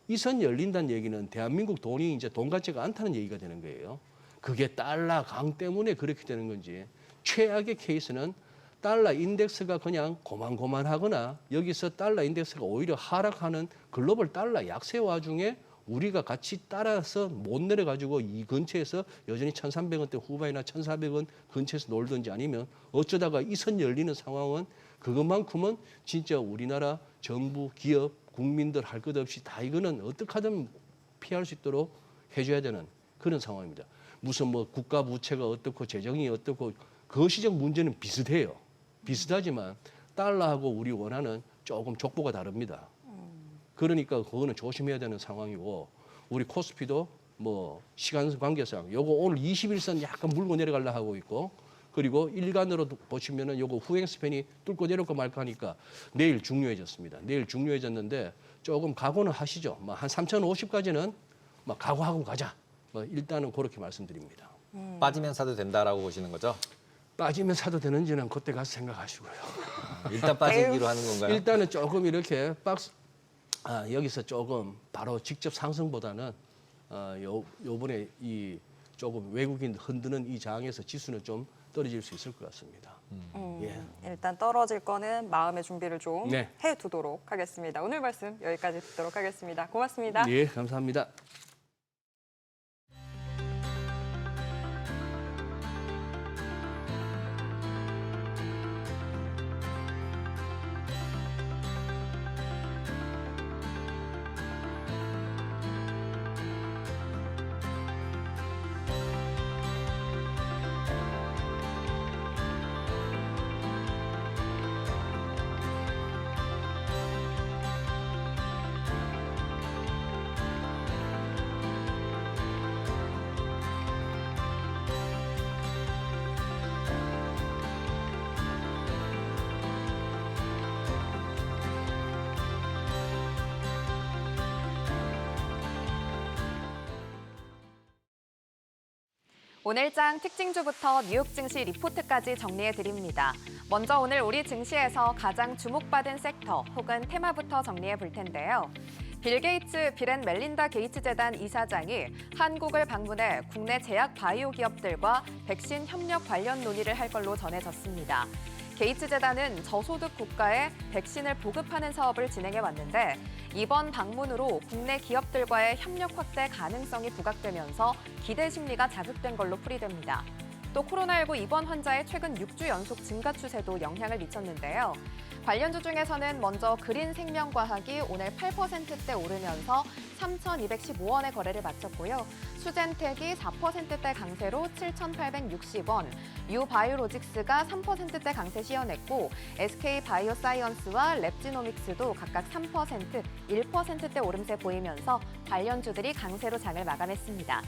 이 선 열린다는 얘기는 대한민국 돈이 이제 돈 같지가 않다는 얘기가 되는 거예요. 그게 달러 강 때문에 그렇게 되는 건지 최악의 케이스는 달러 인덱스가 그냥 고만고만하거나 여기서 달러 인덱스가 오히려 하락하는 글로벌 달러 약세 와중에 우리가 같이 따라서 못 내려가지고 이 근처에서 여전히 1,300원대 후반이나 1,400원 근처에서 놀든지 아니면 어쩌다가 이 선 열리는 상황은 그것만큼은 진짜 우리나라 정부, 기업, 국민들 할 것 없이 다 이거는 어떻게 하든 피할 수 있도록 해줘야 되는 그런 상황입니다. 무슨 뭐 국가 부채가 어떻고 재정이 어떻고 그 시정 문제는 비슷해요. 비슷하지만 달러하고 우리 원화는 조금 족보가 다릅니다. 그러니까 그거는 조심해야 되는 상황이고 우리 코스피도 뭐 시간 관계상 요거 오늘 21선 약간 물고 내려가려 하고 있고 그리고 일간으로 보시면은 요거 후행 스팬이 뚫고 내려올까 말까 하니까 내일 중요해졌습니다. 내일 중요해졌는데 조금 각오는 하시죠. 뭐 한 3,050까지는 뭐 각오하고 가자. 뭐 일단은 그렇게 말씀드립니다.
빠지면 사도 된다라고 보시는 거죠?
빠지면 사도 되는지는 그때 가서 생각하시고요.
일단 빠지기로 하는 건가요?
일단은 조금 이렇게 여기서 조금 바로 직접 상승보다는 요번에 이 조금 외국인 흔드는 이 장에서 지수는 좀 떨어질 수 있을 것 같습니다. 예.
일단 떨어질 거는 마음의 준비를 좀
네.
해두도록 하겠습니다. 오늘 말씀 여기까지 듣도록 하겠습니다. 고맙습니다.
예, 감사합니다.
오늘장 특징주부터 뉴욕 증시 리포트까지 정리해드립니다. 먼저 오늘 우리 증시에서 가장 주목받은 섹터 혹은 테마부터 정리해 볼 텐데요. 빌 게이츠 빌 앤 멜린다 게이츠 재단 이사장이 한국을 방문해 국내 제약 바이오 기업들과 백신 협력 관련 논의를 할 걸로 전해졌습니다. 게이츠 재단은 저소득 국가에 백신을 보급하는 사업을 진행해 왔는데 이번 방문으로 국내 기업들과의 협력 확대 가능성이 부각되면서 기대 심리가 자극된 걸로 풀이됩니다. 또 코로나19 입원 환자의 최근 6주 연속 증가 추세도 영향을 미쳤는데요. 관련주 중에서는 먼저 그린생명과학이 오늘 8%대 오르면서 3,215원의 거래를 마쳤고요. 수젠텍이 4%대 강세로 7,860원, 유바이오로직스가 3%대 강세 시현했고 SK바이오사이언스와 랩지노믹스도 각각 3%, 1%대 오름세 보이면서 관련주들이 강세로 장을 마감했습니다.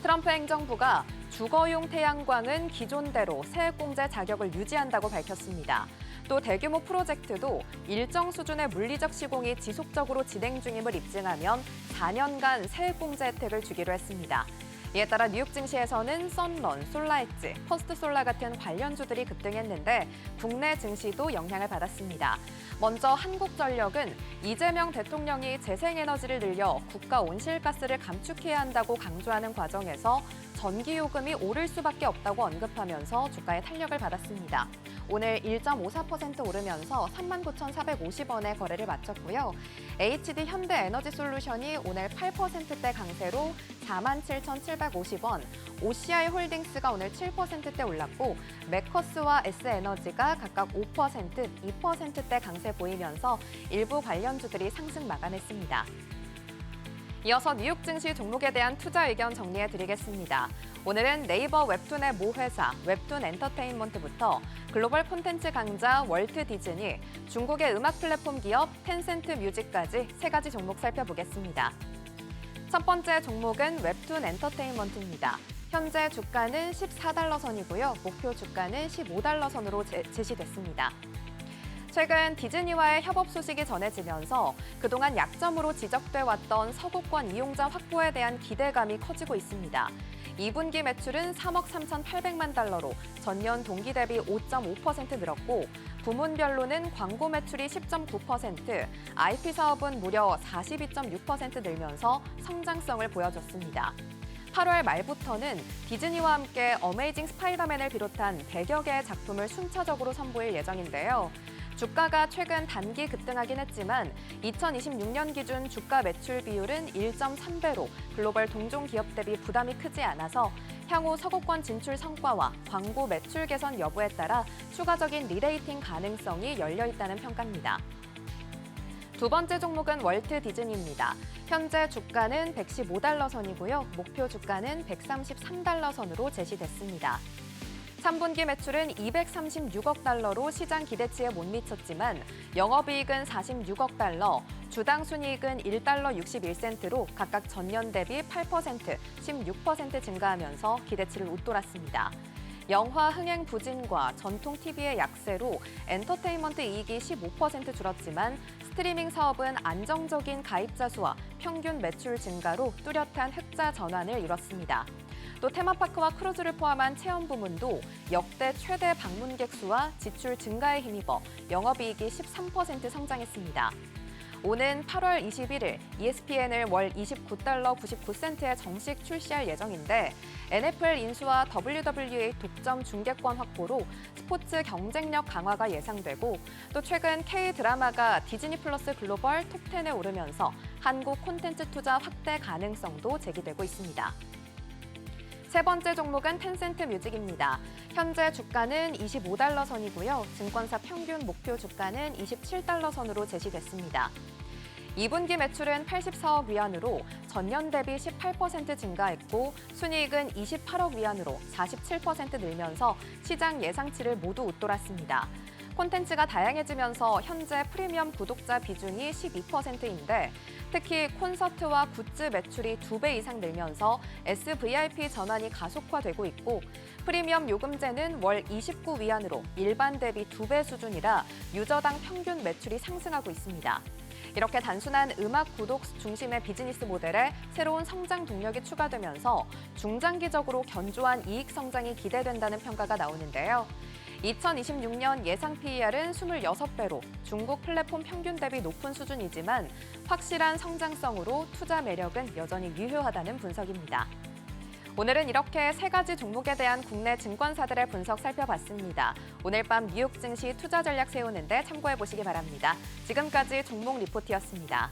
트럼프 행정부가 주거용 태양광은 기존대로 세액공제 자격을 유지한다고 밝혔습니다. 또 대규모 프로젝트도 일정 수준의 물리적 시공이 지속적으로 진행 중임을 입증하면 4년간 세액공제 혜택을 주기로 했습니다. 이에 따라 뉴욕 증시에서는 썬런, 솔라엣지, 퍼스트솔라 같은 관련주들이 급등했는데 국내 증시도 영향을 받았습니다. 먼저 한국전력은 이재명 대통령이 재생에너지를 늘려 국가 온실가스를 감축해야 한다고 강조하는 과정에서 전기요금이 오를 수밖에 없다고 언급하면서 주가에 탄력을 받았습니다. 오늘 1.54% 오르면서 39,450원에 거래를 마쳤고요. HD 현대에너지솔루션이 오늘 8%대 강세로 47,750원, OCI 홀딩스가 오늘 7%대 올랐고 메커스와 S에너지가 각각 5%, 2%대 강세 보이면서 일부 관련주들이 상승 마감했습니다. 이어서 뉴욕 증시 종목에 대한 투자 의견 정리해드리겠습니다. 오늘은 네이버 웹툰의 모 회사 웹툰 엔터테인먼트부터 글로벌 콘텐츠 강자 월트 디즈니, 중국의 음악 플랫폼 기업 텐센트 뮤직까지 세 가지 종목 살펴보겠습니다. 첫 번째 종목은 웹툰 엔터테인먼트입니다. 현재 주가는 14달러 선이고요. 목표 주가는 15달러 선으로 제시됐습니다. 최근 디즈니와의 협업 소식이 전해지면서 그동안 약점으로 지적돼 왔던 서구권 이용자 확보에 대한 기대감이 커지고 있습니다. 2분기 매출은 3억 3,800만 달러로 전년 동기 대비 5.5% 늘었고 부문별로는 광고 매출이 10.9%, IP 사업은 무려 42.6% 늘면서 성장성을 보여줬습니다. 8월 말부터는 디즈니와 함께 어메이징 스파이더맨을 비롯한 100여 개의 작품을 순차적으로 선보일 예정인데요. 주가가 최근 단기 급등하긴 했지만 2026년 기준 주가 매출 비율은 1.3배로 글로벌 동종 기업 대비 부담이 크지 않아서 향후 서구권 진출 성과와 광고 매출 개선 여부에 따라 추가적인 리레이팅 가능성이 열려 있다는 평가입니다. 두 번째 종목은 월트 디즈니입니다. 현재 주가는 115달러 선이고요. 목표 주가는 133달러 선으로 제시됐습니다. 3분기 매출은 236억 달러로 시장 기대치에 못 미쳤지만 영업이익은 46억 달러, 주당 순이익은 1달러 61센트로 각각 전년 대비 8%, 16% 증가하면서 기대치를 웃돌았습니다. 영화 흥행 부진과 전통 TV의 약세로 엔터테인먼트 이익이 15% 줄었지만 스트리밍 사업은 안정적인 가입자 수와 평균 매출 증가로 뚜렷한 흑자 전환을 이뤘습니다. 또 테마파크와 크루즈를 포함한 체험 부문도 역대 최대 방문객 수와 지출 증가에 힘입어 영업이익이 13% 성장했습니다. 오는 8월 21일 ESPN을 월 29달러 99센트에 정식 출시할 예정인데 NFL 인수와 WWE 독점 중계권 확보로 스포츠 경쟁력 강화가 예상되고 또 최근 K-드라마가 디즈니 플러스 글로벌 톱10에 오르면서 한국 콘텐츠 투자 확대 가능성도 제기되고 있습니다. 세 번째 종목은 텐센트 뮤직입니다. 현재 주가는 25달러 선이고요. 증권사 평균 목표 주가는 27달러 선으로 제시됐습니다. 2분기 매출은 84억 위안으로 전년 대비 18% 증가했고 순이익은 28억 위안으로 47% 늘면서 시장 예상치를 모두 웃돌았습니다. 콘텐츠가 다양해지면서 현재 프리미엄 구독자 비중이 12%인데 특히 콘서트와 굿즈 매출이 2배 이상 늘면서 SVIP 전환이 가속화되고 있고 프리미엄 요금제는 월 29위안으로 일반 대비 2배 수준이라 유저당 평균 매출이 상승하고 있습니다. 이렇게 단순한 음악 구독 중심의 비즈니스 모델에 새로운 성장 동력이 추가되면서 중장기적으로 견조한 이익 성장이 기대된다는 평가가 나오는데요. 2026년 예상 PER은 26배로 중국 플랫폼 평균 대비 높은 수준이지만 확실한 성장성으로 투자 매력은 여전히 유효하다는 분석입니다. 오늘은 이렇게 세 가지 종목에 대한 국내 증권사들의 분석 살펴봤습니다. 오늘 밤 뉴욕 증시 투자 전략 세우는데 참고해 보시기 바랍니다. 지금까지 종목 리포트였습니다.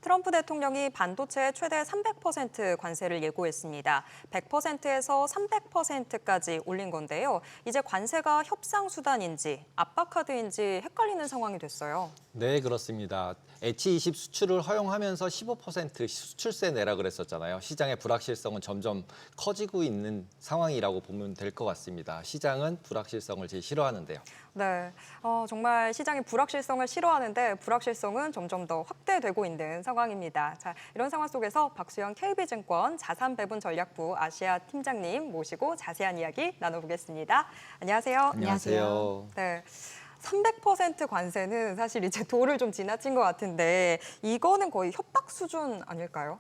트럼프 대통령이 반도체에 최대 300% 관세를 예고했습니다. 100%에서 300%까지 올린 건데요. 이제 관세가 협상 수단인지 압박 카드인지 헷갈리는 상황이 됐어요.
네, 그렇습니다. H20 수출을 허용하면서 15% 수출세 내라 그랬었잖아요. 시장의 불확실성은 점점 커지고 있는 상황이라고 보면 될 것 같습니다. 시장은 불확실성을 제일 싫어하는데요.
네, 정말 시장이 불확실성을 싫어하는데 불확실성은 점점 더 확대되고 있는 상황입니다. 자, 이런 상황 속에서 박수영 KB증권 자산배분전략부 아시아 팀장님 모시고 자세한 이야기 나눠보겠습니다. 안녕하세요.
안녕하세요.
네. 300% 관세는 사실 이제 도를 좀 지나친 것 같은데 이거는 거의 협박 수준 아닐까요?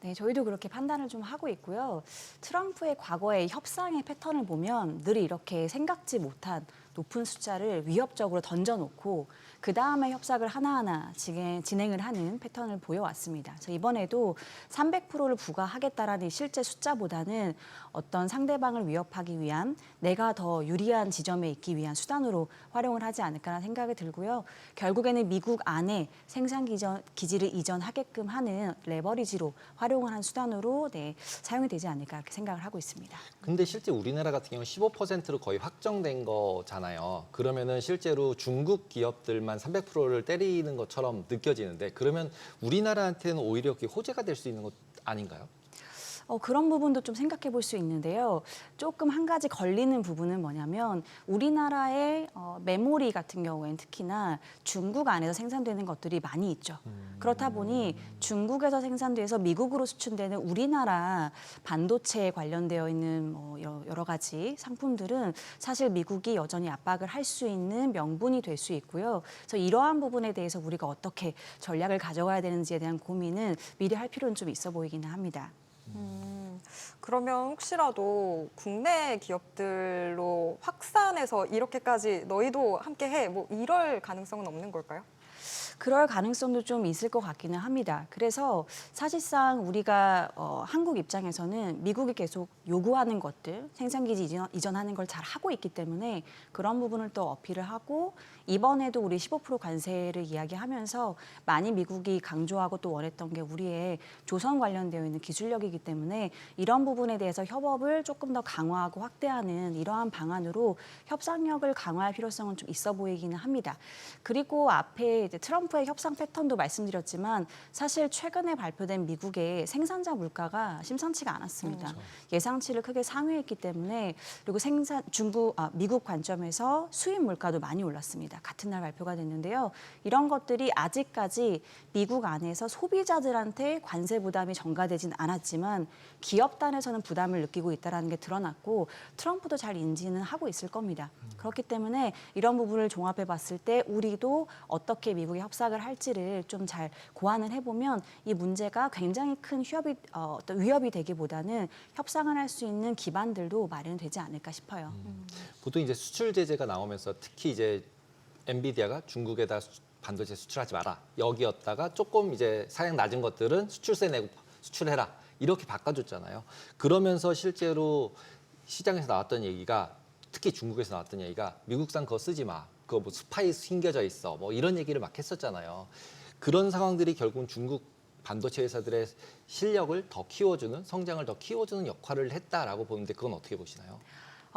네, 저희도 그렇게 판단을 좀 하고 있고요. 트럼프의 과거의 협상의 패턴을 보면 늘 이렇게 생각지 못한 높은 숫자를 위협적으로 던져놓고 그 다음에 협상을 하나하나 진행을 하는 패턴을 보여왔습니다. 그래서 이번에도 300%를 부과하겠다라는 실제 숫자보다는 어떤 상대방을 위협하기 위한 내가 더 유리한 지점에 있기 위한 수단으로 활용을 하지 않을까라는 생각이 들고요. 결국에는 미국 안에 생산 기지를 이전하게끔 하는 레버리지로 활용을 한 수단으로 사용이 되지 않을까 이렇게 생각을 하고 있습니다.
근데 실제 우리나라 같은 경우 15%로 거의 확정된 거잖아요. 그러면은 실제로 중국 기업들만 300%를 때리는 것처럼 느껴지는데 그러면 우리나라한테는 오히려 그게 호재가 될 수 있는 것 아닌가요?
그런 부분도 좀 생각해 볼 수 있는데요. 조금 한 가지 걸리는 부분은 뭐냐면 우리나라의 메모리 같은 경우에는 특히나 중국 안에서 생산되는 것들이 많이 있죠. 그렇다 보니 중국에서 생산돼서 미국으로 수출되는 우리나라 반도체에 관련되어 있는 여러 가지 상품들은 사실 미국이 여전히 압박을 할 수 있는 명분이 될 수 있고요. 그래서 이러한 부분에 대해서 우리가 어떻게 전략을 가져가야 되는지에 대한 고민은 미리 할 필요는 좀 있어 보이기는 합니다.
그러면 혹시라도 국내 기업들로 확산해서 이렇게까지 너희도 함께 해, 뭐 이럴 가능성은 없는 걸까요?
그럴 가능성도 좀 있을 것 같기는 합니다. 그래서 사실상 우리가 한국 입장에서는 미국이 계속 요구하는 것들, 생산기지 이전하는 걸 잘 하고 있기 때문에 그런 부분을 또 어필을 하고 이번에도 우리 15% 관세를 이야기하면서 많이 미국이 강조하고 또 원했던 게 우리의 조선 관련되어 있는 기술력이기 때문에 이런 부분에 대해서 협업을 조금 더 강화하고 확대하는 이러한 방안으로 협상력을 강화할 필요성은 좀 있어 보이기는 합니다. 그리고 앞에 이제 트럼프의 협상 패턴도 말씀드렸지만 사실 최근에 발표된 미국의 생산자 물가가 심상치가 않았습니다.
그렇죠.
예상치를 크게 상회했기 때문에 그리고 미국 관점에서 수입 물가도 많이 올랐습니다. 같은 날 발표가 됐는데요. 이런 것들이 아직까지 미국 안에서 소비자들한테 관세 부담이 전가되진 않았지만 기업단에서는 부담을 느끼고 있다는 게 드러났고 트럼프도 잘 인지는 하고 있을 겁니다. 그렇기 때문에 이런 부분을 종합해 봤을 때 우리도 어떻게 미국에 협상을 할지를 좀 잘 고안을 해보면 이 문제가 굉장히 큰 어떤 위협이 되기보다는 협상을 할 수 있는 기반들도 마련되지 않을까 싶어요.
보통 이제 수출 제재가 나오면서 특히 이제 엔비디아가 중국에다 반도체 수출하지 마라 여기였다가 조금 이제 사양 낮은 것들은 수출세 내고 수출해라 이렇게 바꿔줬잖아요. 그러면서 실제로 시장에서 나왔던 얘기가 특히 중국에서 나왔던 얘기가 미국산 그거 쓰지 마. 그거 뭐 스파이 숨겨져 있어. 뭐 이런 얘기를 막 했었잖아요. 그런 상황들이 결국은 중국 반도체 회사들의 실력을 더 키워주는 성장을 더 키워주는 역할을 했다라고 보는데 그건 어떻게 보시나요?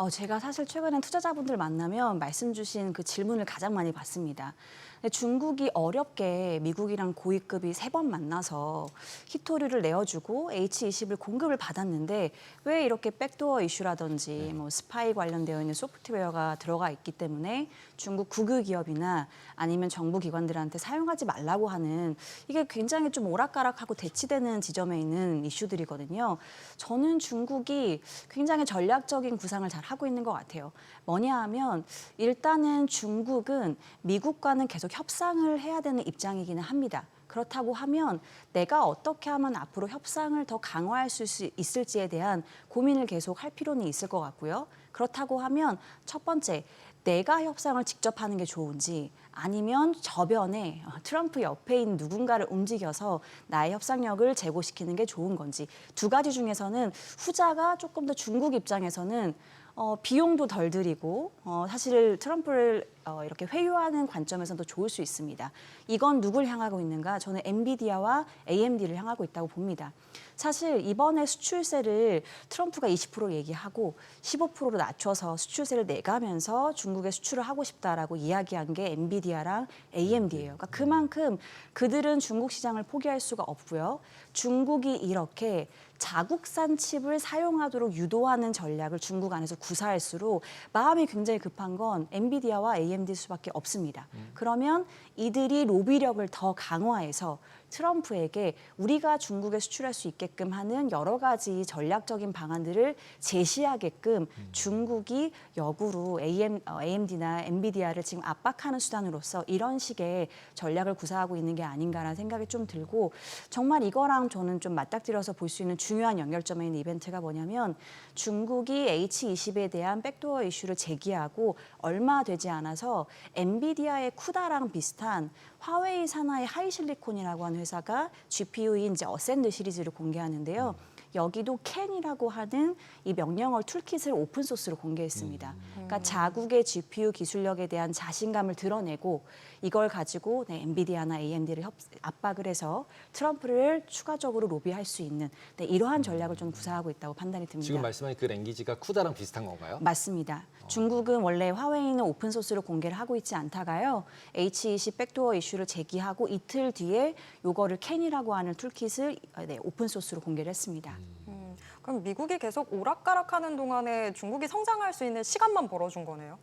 제가 사실 최근에 투자자분들 만나면 말씀 주신 그 질문을 가장 많이 받습니다. 근데 중국이 어렵게 미국이랑 고위급이 3번 만나서 히토류를 내어주고 H-20을 공급을 받았는데 왜 이렇게 백도어 이슈라든지 뭐 스파이 관련되어 있는 소프트웨어가 들어가 있기 때문에 중국 국유 기업이나 아니면 정부 기관들한테 사용하지 말라고 하는 이게 굉장히 좀 오락가락하고 대치되는 지점에 있는 이슈들이거든요. 저는 중국이 굉장히 전략적인 구상을 잘 하고 있는 것 같아요. 뭐냐 하면 일단은 중국은 미국과는 계속 협상을 해야 되는 입장이기는 합니다. 그렇다고 하면 내가 어떻게 하면 앞으로 협상을 더 강화할 수 있을지에 대한 고민을 계속 할 필요는 있을 것 같고요. 그렇다고 하면 첫 번째, 내가 협상을 직접 하는 게 좋은지 아니면 저변에 트럼프 옆에 있는 누군가를 움직여서 나의 협상력을 제고시키는 게 좋은 건지 두 가지 중에서는 후자가 조금 더 중국 입장에서는 비용도 덜 들이고 사실 트럼프를 이렇게 회유하는 관점에서도 좋을 수 있습니다. 이건 누굴 향하고 있는가? 저는 엔비디아와 AMD를 향하고 있다고 봅니다. 사실 이번에 수출세를 트럼프가 20% 얘기하고 15%로 낮춰서 수출세를 내가면서 중국에 수출을 하고 싶다라고 이야기한 게 엔비디아랑 AMD예요. 그러니까 그만큼 그들은 중국 시장을 포기할 수가 없고요. 중국이 이렇게 자국산 칩을 사용하도록 유도하는 전략을 중국 안에서 구사할수록 마음이 굉장히 급한 건 엔비디아와 AMD일 수밖에 없습니다. 그러면 이들이 로비력을 더 강화해서 트럼프에게 우리가 중국에 수출할 수 있게끔 하는 여러 가지 전략적인 방안들을 제시하게끔 중국이 역으로 AMD나 엔비디아를 지금 압박하는 수단으로서 이런 식의 전략을 구사하고 있는 게 아닌가라는 생각이 좀 들고 정말 이거랑 저는 좀 맞닥뜨려서 볼 수 있는 중요한 연결점에 있는 이벤트가 뭐냐면 중국이 H-20에 대한 백도어 이슈를 제기하고 얼마 되지 않아서 엔비디아의 쿠다랑 비슷한 화웨이 산하의 하이실리콘이라고 하는 회사가 GPU인 이제 어센드 시리즈를 공개하는데요. 여기도 캔이라고 하는 이 명령어 툴킷을 오픈 소스로 공개했습니다. 그러니까 자국의 GPU 기술력에 대한 자신감을 드러내고 이걸 가지고 엔비디아나 AMD를 압박을 해서 트럼프를 추가적으로 로비할 수 있는 이러한 전략을 좀 구사하고 있다고 판단이 듭니다.
지금 말씀하신 그 랭귀지가 쿠다랑 비슷한 건가요?
맞습니다. 중국은 원래 화웨이는 오픈 소스로 공개를 하고 있지 않다가요. H-20 백도어 이슈를 제기하고 이틀 뒤에 요거를 캔이라고 하는 툴킷을 오픈 소스로 공개를 했습니다.
그럼 미국이 계속 오락가락하는 동안에 중국이 성장할 수 있는 시간만 벌어준 거네요.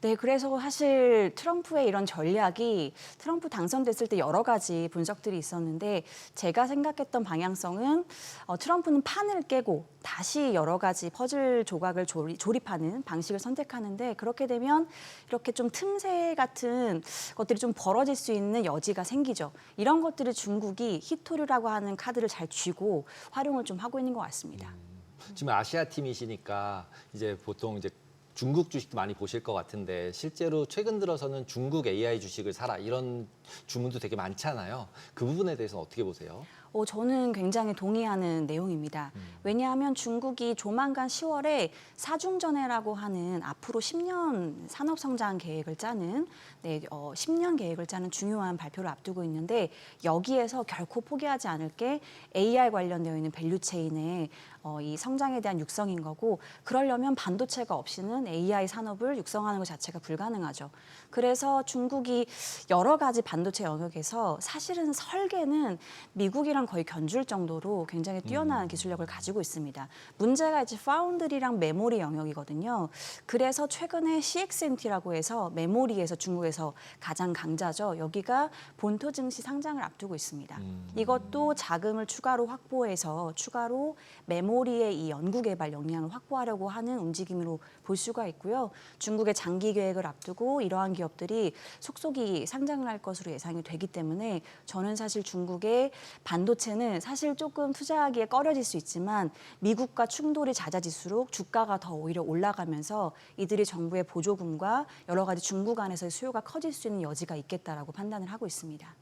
네, 그래서 사실 트럼프의 이런 전략이 트럼프 당선됐을 때 여러 가지 분석들이 있었는데 제가 생각했던 방향성은 트럼프는 판을 깨고 다시 여러 가지 퍼즐 조각을 조립하는 방식을 선택하는데 그렇게 되면 이렇게 좀 틈새 같은 것들이 좀 벌어질 수 있는 여지가 생기죠. 이런 것들을 중국이 히토류라고 하는 카드를 잘 쥐고 활용을 좀 하고 있는 것 같습니다.
지금 아시아 팀이시니까 이제 보통 이제 중국 주식도 많이 보실 것 같은데 실제로 최근 들어서는 중국 AI 주식을 사라 이런 주문도 되게 많잖아요. 그 부분에 대해서는 어떻게 보세요?
저는 굉장히 동의하는 내용입니다. 왜냐하면 중국이 조만간 10월에 사중전해라고 하는 앞으로 10년 산업성장 계획을 짜는 10년 계획을 짜는 중요한 발표를 앞두고 있는데 여기에서 결코 포기하지 않을 게 AI 관련되어 있는 밸류체인의 이 성장에 대한 육성인 거고 그러려면 반도체가 없이는 AI 산업을 육성하는 것 자체가 불가능하죠. 그래서 중국이 여러 가지 반도체 영역에서 사실은 설계는 미국이랑 거의 견줄 정도로 굉장히 뛰어난 기술력을 가지고 있습니다. 문제가 이제 파운드리랑 메모리 영역이거든요. 그래서 최근에 CXMT라고 해서 메모리에서 중국에서 가장 강자죠. 여기가 본토 증시 상장을 앞두고 있습니다. 이것도 자금을 추가로 확보해서 추가로 메모리의 이 연구 개발 역량을 확보하려고 하는 움직임으로 볼 수가 있고요. 중국의 장기 계획을 앞두고 이러한 기업들이 속속이 상장을 할 것으로 예상이 되기 때문에 저는 사실 중국의 반도체는 사실 조금 투자하기에 꺼려질 수 있지만 미국과 충돌이 잦아질수록 주가가 더 오히려 올라가면서 이들이 정부의 보조금과 여러 가지 중국 안에서의 수요가 커질 수 있는 여지가 있겠다라고 판단을 하고 있습니다.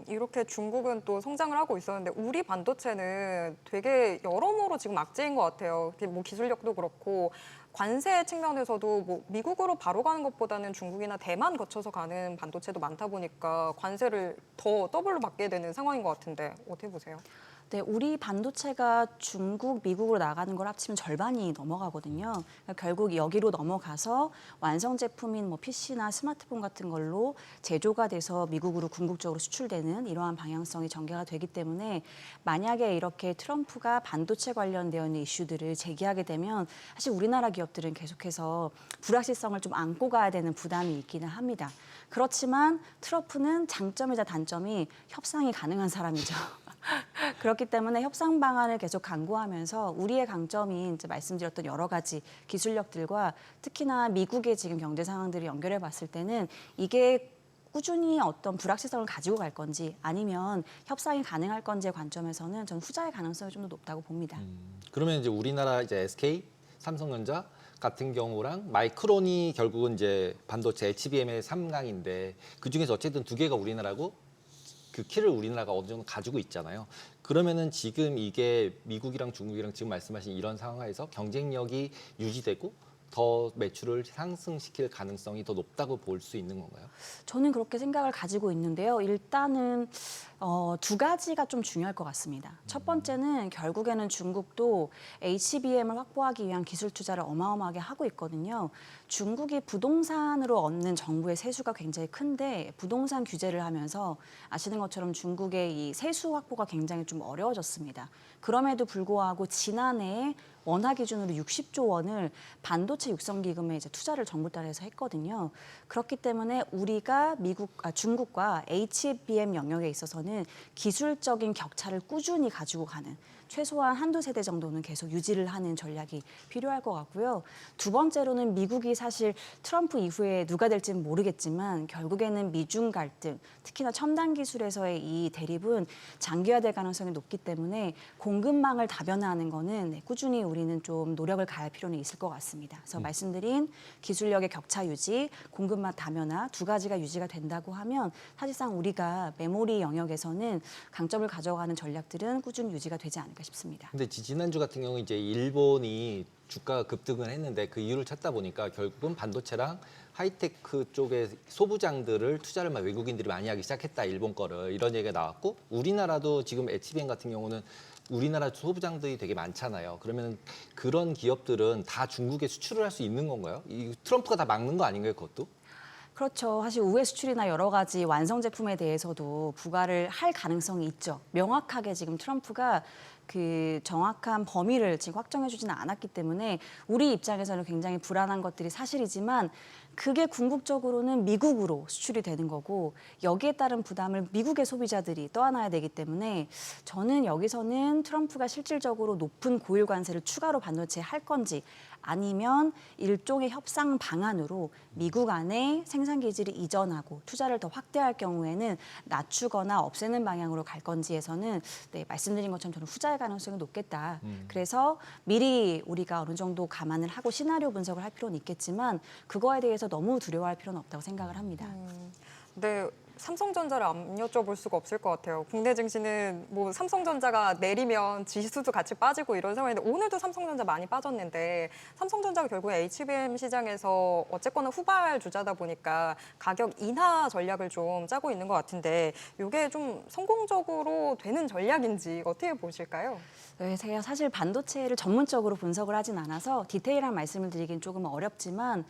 이렇게 중국은 또 성장을 하고 있었는데 우리 반도체는 되게 여러모로 지금 악재인 것 같아요. 뭐 기술력도 그렇고 관세 측면에서도 뭐 미국으로 바로 가는 것보다는 중국이나 대만 거쳐서 가는 반도체도 많다 보니까 관세를 더 더블로 받게 되는 상황인 것 같은데 어떻게 보세요?
네, 우리 반도체가 중국, 미국으로 나가는 걸 합치면 절반이 넘어가거든요. 그러니까 결국 여기로 넘어가서 완성 제품인 뭐 PC나 스마트폰 같은 걸로 제조가 돼서 미국으로 궁극적으로 수출되는 이러한 방향성이 전개가 되기 때문에 만약에 이렇게 트럼프가 반도체 관련되어 있는 이슈들을 제기하게 되면 사실 우리나라 기업들은 계속해서 불확실성을 좀 안고 가야 되는 부담이 있기는 합니다. 그렇지만 트럼프는 장점이자 단점이 협상이 가능한 사람이죠. 그렇기 때문에 협상 방안을 계속 강구하면서 우리의 강점인 이제 말씀드렸던 여러 가지 기술력들과 특히나 미국의 지금 경제 상황들을 연결해 봤을 때는 이게 꾸준히 어떤 불확실성을 가지고 갈 건지 아니면 협상이 가능할 건지의 관점에서는 전 후자의 가능성이 좀 더 높다고 봅니다.
그러면 이제 우리나라 이제 SK, 삼성전자 같은 경우랑 마이크론이 결국은 이제 반도체 HBM의 3강인데 그 중에서 어쨌든 두 개가 우리나라고 그 키를 우리나라가 어느 정도 가지고 있잖아요. 그러면은 지금 이게 미국이랑 중국이랑 지금 말씀하신 이런 상황에서 경쟁력이 유지되고 더 매출을 상승시킬 가능성이 더 높다고 볼 수 있는 건가요?
저는 그렇게 생각을 가지고 있는데요. 일단은 두 가지가 좀 중요할 것 같습니다. 첫 번째는 결국에는 중국도 HBM을 확보하기 위한 기술 투자를 어마어마하게 하고 있거든요. 중국이 부동산으로 얻는 정부의 세수가 굉장히 큰데 부동산 규제를 하면서 아시는 것처럼 중국의 이 세수 확보가 굉장히 좀 어려워졌습니다. 그럼에도 불구하고 지난해 원화 기준으로 60조 원을 반도체 육성 기금에 이제 투자를 정부 따라서 했거든요. 그렇기 때문에 우리가 중국과 HBM 영역에 있어서는 기술적인 격차를 꾸준히 가지고 가는 최소한 한두 세대 정도는 계속 유지를 하는 전략이 필요할 것 같고요. 두 번째로는 미국이 사실 트럼프 이후에 누가 될지는 모르겠지만 결국에는 미중 갈등, 특히나 첨단 기술에서의 이 대립은 장기화될 가능성이 높기 때문에 공급망을 다변화하는 거는 꾸준히 우리는 좀 노력을 가할 필요는 있을 것 같습니다. 그래서 말씀드린 기술력의 격차 유지, 공급망 다변화 두 가지가 유지가 된다고 하면 사실상 우리가 메모리 영역에서는 강점을 가져가는 전략들은 꾸준히 유지가 되지 않을까 싶습니다.
근데 지난주 같은 경우 이제 일본이 주가가 급등을 했는데 그 이유를 찾다 보니까 결국은 반도체랑 하이테크 쪽의 소부장들을 투자를 막 외국인들이 많이 하기 시작했다, 일본 거를. 이런 얘기가 나왔고 우리나라도 지금 HBM 같은 경우는 우리나라 소부장들이 되게 많잖아요. 그러면 그런 기업들은 다 중국에 수출을 할 수 있는 건가요? 이 트럼프가 다 막는 거 아닌가요, 그것도?
그렇죠. 사실 우회 수출이나 여러 가지 완성 제품에 대해서도 부과를 할 가능성이 있죠. 명확하게 지금 트럼프가 그 정확한 범위를 지금 확정해주지는 않았기 때문에 우리 입장에서는 굉장히 불안한 것들이 사실이지만 그게 궁극적으로는 미국으로 수출이 되는 거고 여기에 따른 부담을 미국의 소비자들이 떠안아야 되기 때문에 저는 여기서는 트럼프가 실질적으로 높은 고율 관세를 추가로 반도체에 할 건지 아니면 일종의 협상 방안으로 미국 안에 생산 기지를 이전하고 투자를 더 확대할 경우에는 낮추거나 없애는 방향으로 갈 건지에서는 네, 말씀드린 것처럼 저는 후자의 가능성이 높겠다. 그래서 미리 우리가 어느 정도 감안을 하고 시나리오 분석을 할 필요는 있겠지만 그거에 대해서 너무 두려워할 필요는 없다고 생각을 합니다.
네, 삼성전자를 안 여쭤볼 수가 없을 것 같아요. 국내 증시는 뭐 삼성전자가 내리면 지수도 같이 빠지고 이런 상황인데 오늘도 삼성전자 많이 빠졌는데 삼성전자가 결국 HBM 시장에서 어쨌거나 후발 주자다 보니까 가격 인하 전략을 좀 짜고 있는 것 같은데 이게 좀 성공적으로 되는 전략인지 어떻게 보실까요?
네, 제가 사실 반도체를 전문적으로 분석을 하진 않아서 디테일한 말씀을 드리긴 조금 어렵지만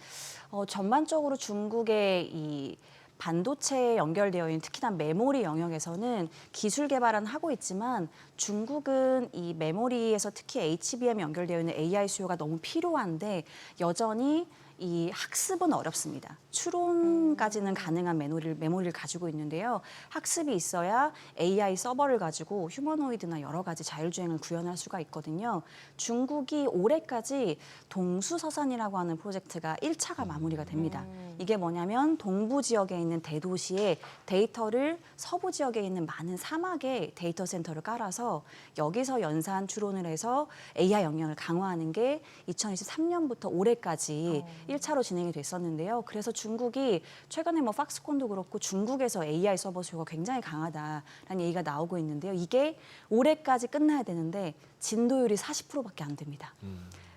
전반적으로 중국의 이 반도체에 연결되어 있는 특히나 메모리 영역에서는 기술 개발은 하고 있지만 중국은 이 메모리에서 특히 HBM 연결되어 있는 AI 수요가 너무 필요한데 여전히 이 학습은 어렵습니다. 추론까지는 가능한 메모리를 가지고 있는데요. 학습이 있어야 AI 서버를 가지고 휴머노이드나 여러 가지 자율주행을 구현할 수가 있거든요. 중국이 올해까지 동수서산이라고 하는 프로젝트가 1차가 마무리가 됩니다. 이게 뭐냐면 동부 지역에 있는 대도시에 데이터를 서부 지역에 있는 많은 사막에 데이터 센터를 깔아서 여기서 연산 추론을 해서 AI 역량을 강화하는 게 2023년부터 올해까지 1차로 진행이 됐었는데요. 그래서 중국이 최근에 뭐 팍스콘도 그렇고 중국에서 AI 서버 수요가 굉장히 강하다라는 얘기가 나오고 있는데요. 이게 올해까지 끝나야 되는데 진도율이 40%밖에 안 됩니다.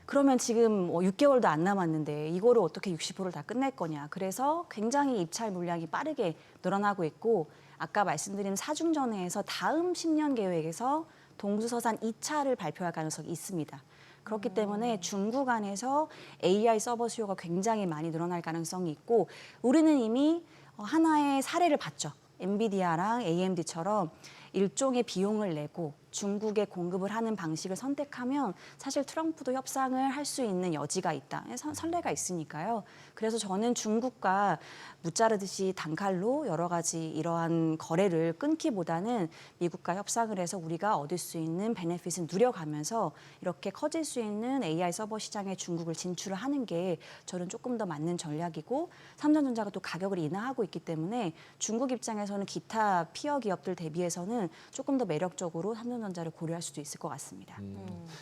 그러면 지금 6개월도 안 남았는데 이거를 어떻게 60%를 다 끝낼 거냐. 그래서 굉장히 입찰 물량이 빠르게 늘어나고 있고 아까 말씀드린 사중전회에서 다음 10년 계획에서 동수서산 2차를 발표할 가능성이 있습니다. 그렇기 때문에 중국 안에서 AI 서버 수요가 굉장히 많이 늘어날 가능성이 있고 우리는 이미 하나의 사례를 봤죠. 엔비디아랑 AMD처럼 일종의 비용을 내고 중국에 공급을 하는 방식을 선택하면 사실 트럼프도 협상을 할 수 있는 여지가 있다. 선례가 있으니까요. 그래서 저는 중국과 무자르듯이 단칼로 여러 가지 이러한 거래를 끊기보다는 미국과 협상을 해서 우리가 얻을 수 있는 베네핏을 누려가면서 이렇게 커질 수 있는 AI 서버 시장에 중국을 진출을 하는 게 저는 조금 더 맞는 전략이고 삼성전자가 또 가격을 인하하고 있기 때문에 중국 입장에서는 기타 피어 기업들 대비해서는 조금 더 매력적으로 삼성전자를 고려할 수도 있을 것 같습니다.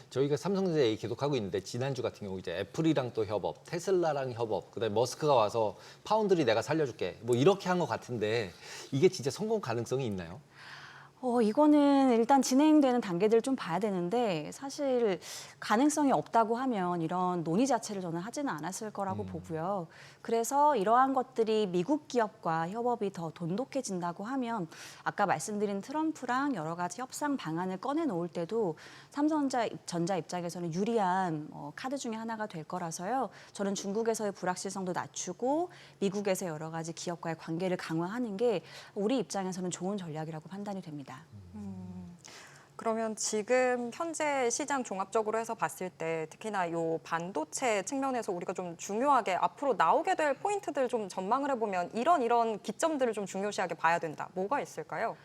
저희가 삼성전자 얘기 계속 하고 있는데 지난주 같은 경우 이제 애플이랑 또 협업, 테슬라랑 협업, 그다음에 머스크가 와서 파운드리 내가 살려줄게 뭐 이렇게 한 것 같은데 이게 진짜 성공 가능성이 있나요?
이거는 일단 진행되는 단계들을 좀 봐야 되는데 사실 가능성이 없다고 하면 이런 논의 자체를 저는 하지는 않았을 거라고 보고요. 그래서 이러한 것들이 미국 기업과 협업이 더 돈독해진다고 하면 아까 말씀드린 트럼프랑 여러 가지 협상 방안을 꺼내놓을 때도 삼성전자 입장에서는 유리한 카드 중에 하나가 될 거라서요. 저는 중국에서의 불확실성도 낮추고 미국에서 여러 가지 기업과의 관계를 강화하는 게 우리 입장에서는 좋은 전략이라고 판단이 됩니다.
그러면 지금 현재 시장 종합적으로 해서 봤을 때 특히나 이 반도체 측면에서 우리가 좀 중요하게 앞으로 나오게 될 포인트들 좀 전망을 해보면 이런 기점들을 좀 중요시하게 봐야 된다. 뭐가 있을까요?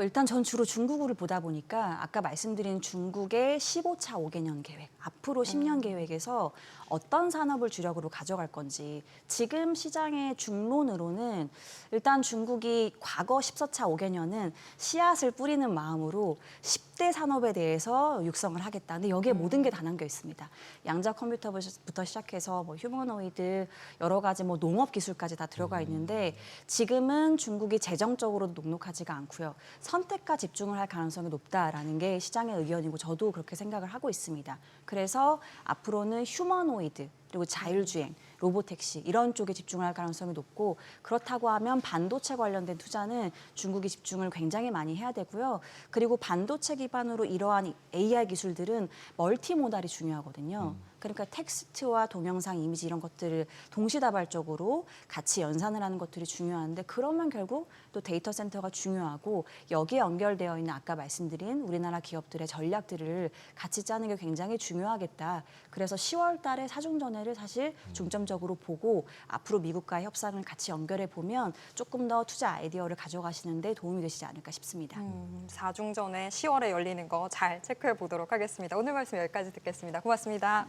일단 전 주로 중국을 보다 보니까 아까 말씀드린 중국의 15차 5개년 계획, 앞으로 10년 계획에서 어떤 산업을 주력으로 가져갈 건지 지금 시장의 중론으로는 일단 중국이 과거 14차 5개년은 씨앗을 뿌리는 마음으로 10대 산업에 대해서 육성을 하겠다. 근데 여기에 모든 게 다 담겨 있습니다. 양자 컴퓨터부터 시작해서 뭐 휴머노이드 여러 가지 뭐 농업 기술까지 다 들어가 있는데 지금은 중국이 재정적으로도 녹록하지가 않고요. 선택과 집중을 할 가능성이 높다라는 게 시장의 의견이고 저도 그렇게 생각을 하고 있습니다. 그래서 앞으로는 휴머노이드 그리고 자율주행, 로보택시 이런 쪽에 집중을 할 가능성이 높고 그렇다고 하면 반도체 관련된 투자는 중국이 집중을 굉장히 많이 해야 되고요. 그리고 반도체 기반으로 이러한 AI 기술들은 멀티모달이 중요하거든요. 그러니까 텍스트와 동영상, 이미지 이런 것들을 동시다발적으로 같이 연산을 하는 것들이 중요한데 그러면 결국 또 데이터 센터가 중요하고 여기에 연결되어 있는 아까 말씀드린 우리나라 기업들의 전략들을 같이 짜는 게 굉장히 중요하겠다. 그래서 10월 달에 사중전회를 사실 중점적으로 보고 앞으로 미국과의 협상을 같이 연결해 보면 조금 더 투자 아이디어를 가져가시는 데 도움이 되시지 않을까 싶습니다.
4중전에 10월에 열리는 거 잘 체크해 보도록 하겠습니다. 오늘 말씀 여기까지 듣겠습니다. 고맙습니다.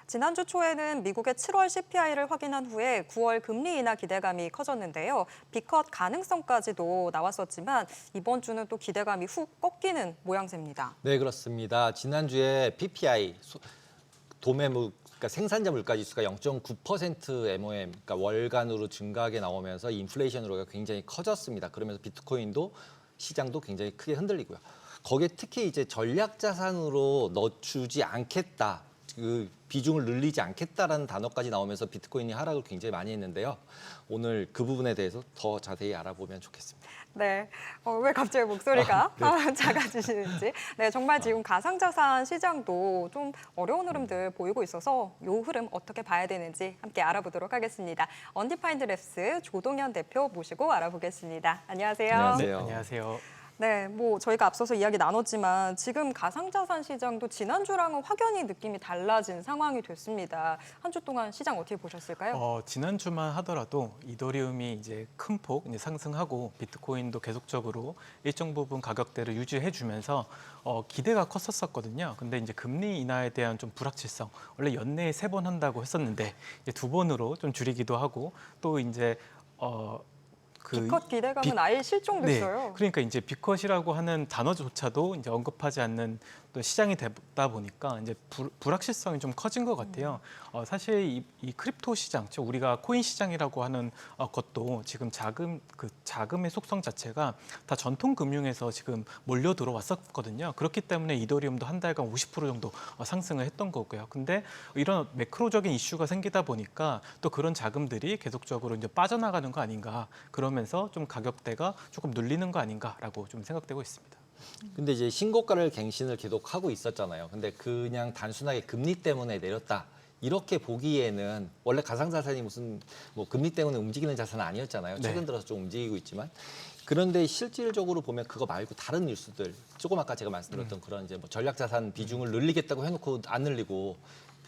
지난주 초에는 미국의 7월 CPI를 확인한 후에 9월 금리 인하 기대감이 커졌는데요. B컷 가능성까지도 나왔었지만 이번 주는 또 기대감이 훅 꺾이는 모양새입니다.
네, 그렇습니다. 지난주에 PPI, 도매물, 그러니까 생산자 물가 지수가 0.9% MOM, 그러니까 월간으로 증가하게 나오면서 인플레이션으로가 굉장히 커졌습니다. 그러면서 비트코인도 시장도 굉장히 크게 흔들리고요. 거기에 특히 이제 전략 자산으로 넣어주지 않겠다. 그 비중을 늘리지 않겠다라는 단어까지 나오면서 비트코인이 하락을 굉장히 많이 했는데요. 오늘 그 부분에 대해서 더 자세히 알아보면 좋겠습니다.
네, 왜 갑자기 목소리가 작아지시는지. 네, 정말 지금 가상자산 시장도 좀 어려운 흐름들 보이고 있어서 이 흐름 어떻게 봐야 되는지 함께 알아보도록 하겠습니다. 언디파인드 랩스 조동현 대표 모시고 알아보겠습니다. 안녕하세요.
안녕하세요.
안녕하세요.
네, 뭐 저희가 앞서서 이야기 나눴지만 지금 가상자산 시장도 지난주랑은 확연히 느낌이 달라진 상황이 됐습니다. 한 주 동안 시장 어떻게 보셨을까요?
지난주만 하더라도 이더리움이 이제 큰 폭 이제 상승하고 비트코인도 계속적으로 일정 부분 가격대를 유지해주면서 기대가 컸었거든요. 근데 이제 금리 인하에 대한 좀 불확실성, 원래 연내에 3번 한다고 했었는데 이제 2번으로 좀 줄이기도 하고 또 이제
기컷 기대감은 아예 실종됐어요.
네, 그러니까 이제 비컷이라고 하는 단어조차도 이제 언급하지 않는 또 시장이 되다 보니까 이제 불확실성이 좀 커진 것 같아요. 사실 이 크립토 시장, 즉 우리가 코인 시장이라고 하는 것도 지금 자금의 속성 자체가 다 전통 금융에서 지금 몰려 들어왔었거든요. 그렇기 때문에 이더리움도 한 달간 50% 정도 상승을 했던 거고요. 근데 이런 매크로적인 이슈가 생기다 보니까 또 그런 자금들이 계속적으로 이제 빠져나가는 거 아닌가, 그러면서 좀 가격대가 조금 눌리는 거 아닌가라고 좀 생각되고 있습니다.
근데 이제 신고가를 갱신을 계속 하고 있었잖아요. 근데 그냥 단순하게 금리 때문에 내렸다. 이렇게 보기에는 원래 가상자산이 무슨 뭐 금리 때문에 움직이는 자산은 아니었잖아요.
네.
최근 들어서 좀 움직이고 있지만. 그런데 실질적으로 보면 그거 말고 다른 뉴스들, 조금 아까 제가 말씀드렸던 그런 이제 뭐 전략자산 비중을 늘리겠다고 해놓고 안 늘리고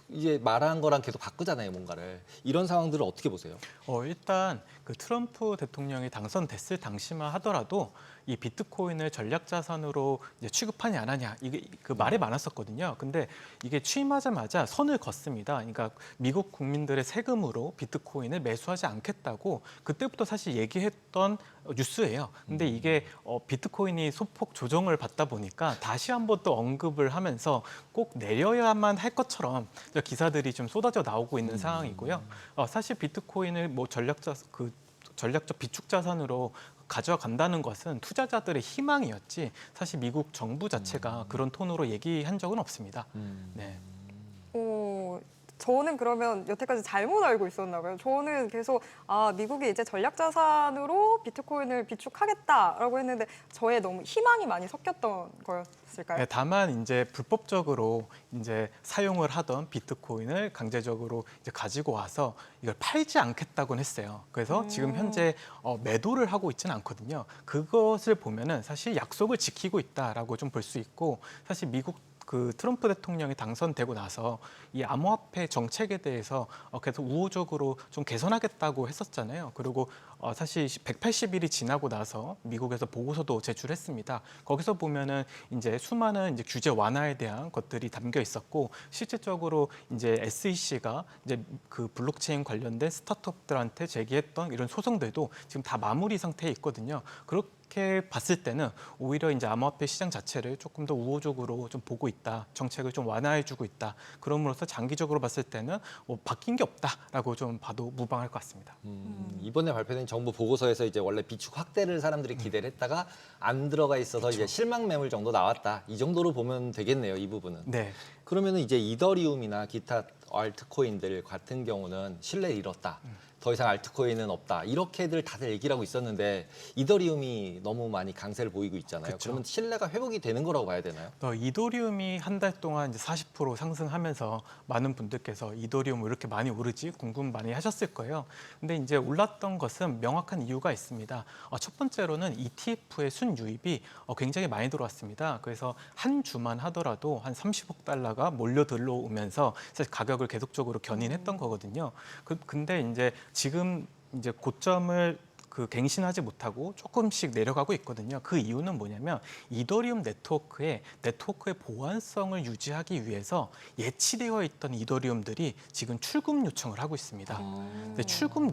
이제 말한 거랑 계속 바꾸잖아요, 뭔가를. 이런 상황들을 어떻게 보세요?
일단 그 트럼프 대통령이 당선됐을 당시만 하더라도 이 비트코인을 전략자산으로 이제 취급하냐 안 하냐 이게 그 말이 많았었거든요. 근데 이게 취임하자마자 선을 걷습니다. 그러니까 미국 국민들의 세금으로 비트코인을 매수하지 않겠다고 그때부터 사실 얘기했던 뉴스예요. 근데 이게 비트코인이 소폭 조정을 받다 보니까 다시 한번 또 언급을 하면서 꼭 내려야만 할 것처럼 기사들이 좀 쏟아져 나오고 있는 상황이고요. 사실 비트코인을 뭐 전략적 비축 자산으로 가져간다는 것은 투자자들의 희망이었지 사실 미국 정부 자체가 그런 톤으로 얘기한 적은 없습니다. 네.
저는 그러면 여태까지 잘못 알고 있었나 봐요. 저는 계속 미국이 이제 전략자산으로 비트코인을 비축하겠다라고 했는데 저의 너무 희망이 많이 섞였던 거였을까요?
네, 다만 이제 불법적으로 이제 사용을 하던 비트코인을 강제적으로 이제 가지고 와서 이걸 팔지 않겠다고는 했어요. 그래서 지금 현재 매도를 하고 있지는 않거든요. 그것을 보면은 사실 약속을 지키고 있다라고 좀 볼 수 있고 사실 미국 그 트럼프 대통령이 당선되고 나서 이 암호화폐 정책에 대해서 계속 우호적으로 좀 개선하겠다고 했었잖아요. 그리고 사실 180일이 지나고 나서 미국에서 보고서도 제출했습니다. 거기서 보면은 이제 수많은 이제 규제 완화에 대한 것들이 담겨 있었고 실질적으로 이제 SEC가 이제 그 블록체인 관련된 스타트업들한테 제기했던 이런 소송들도 지금 다 마무리 상태에 있거든요. 그렇게 봤을 때는 오히려 이제 암호화폐 시장 자체를 조금 더 우호적으로 좀 보고 있다, 정책을 좀 완화해주고 있다. 그럼으로써 장기적으로 봤을 때는 뭐 바뀐 게 없다라고 좀 봐도 무방할 것 같습니다.
이번에 발표된 정부 보고서에서 이제 원래 비축 확대를 사람들이 기대를 했다가 안 들어가 있어서 이제 실망 매물 정도 나왔다. 이 정도로 보면 되겠네요, 이 부분은.
네.
그러면은 이제 이더리움이나 기타 알트코인들 같은 경우는 신뢰를 잃었다. 더 이상 알트코인은 없다. 이렇게들 다들 얘기를 하고 있었는데 이더리움이 너무 많이 강세를 보이고 있잖아요.
그쵸.
그러면 신뢰가 회복이 되는 거라고 봐야 되나요?
이더리움이 한 달 동안 이제 40% 상승하면서 많은 분들께서 이더리움 왜 이렇게 많이 오르지 궁금 많이 하셨을 거예요. 근데 이제 올랐던 것은 명확한 이유가 있습니다. 첫 번째로는 ETF의 순유입이 굉장히 많이 들어왔습니다. 그래서 한 주만 하더라도 한 30억 달러가 몰려 들어오면서 사실 가격을 계속적으로 견인했던 거거든요. 근데 이제 지금 이제 고점을 갱신하지 못하고 조금씩 내려가고 있거든요. 그 이유는 뭐냐면 이더리움 네트워크의 보안성을 유지하기 위해서 예치되어 있던 이더리움들이 지금 출금 요청을 하고 있습니다. 근데 출금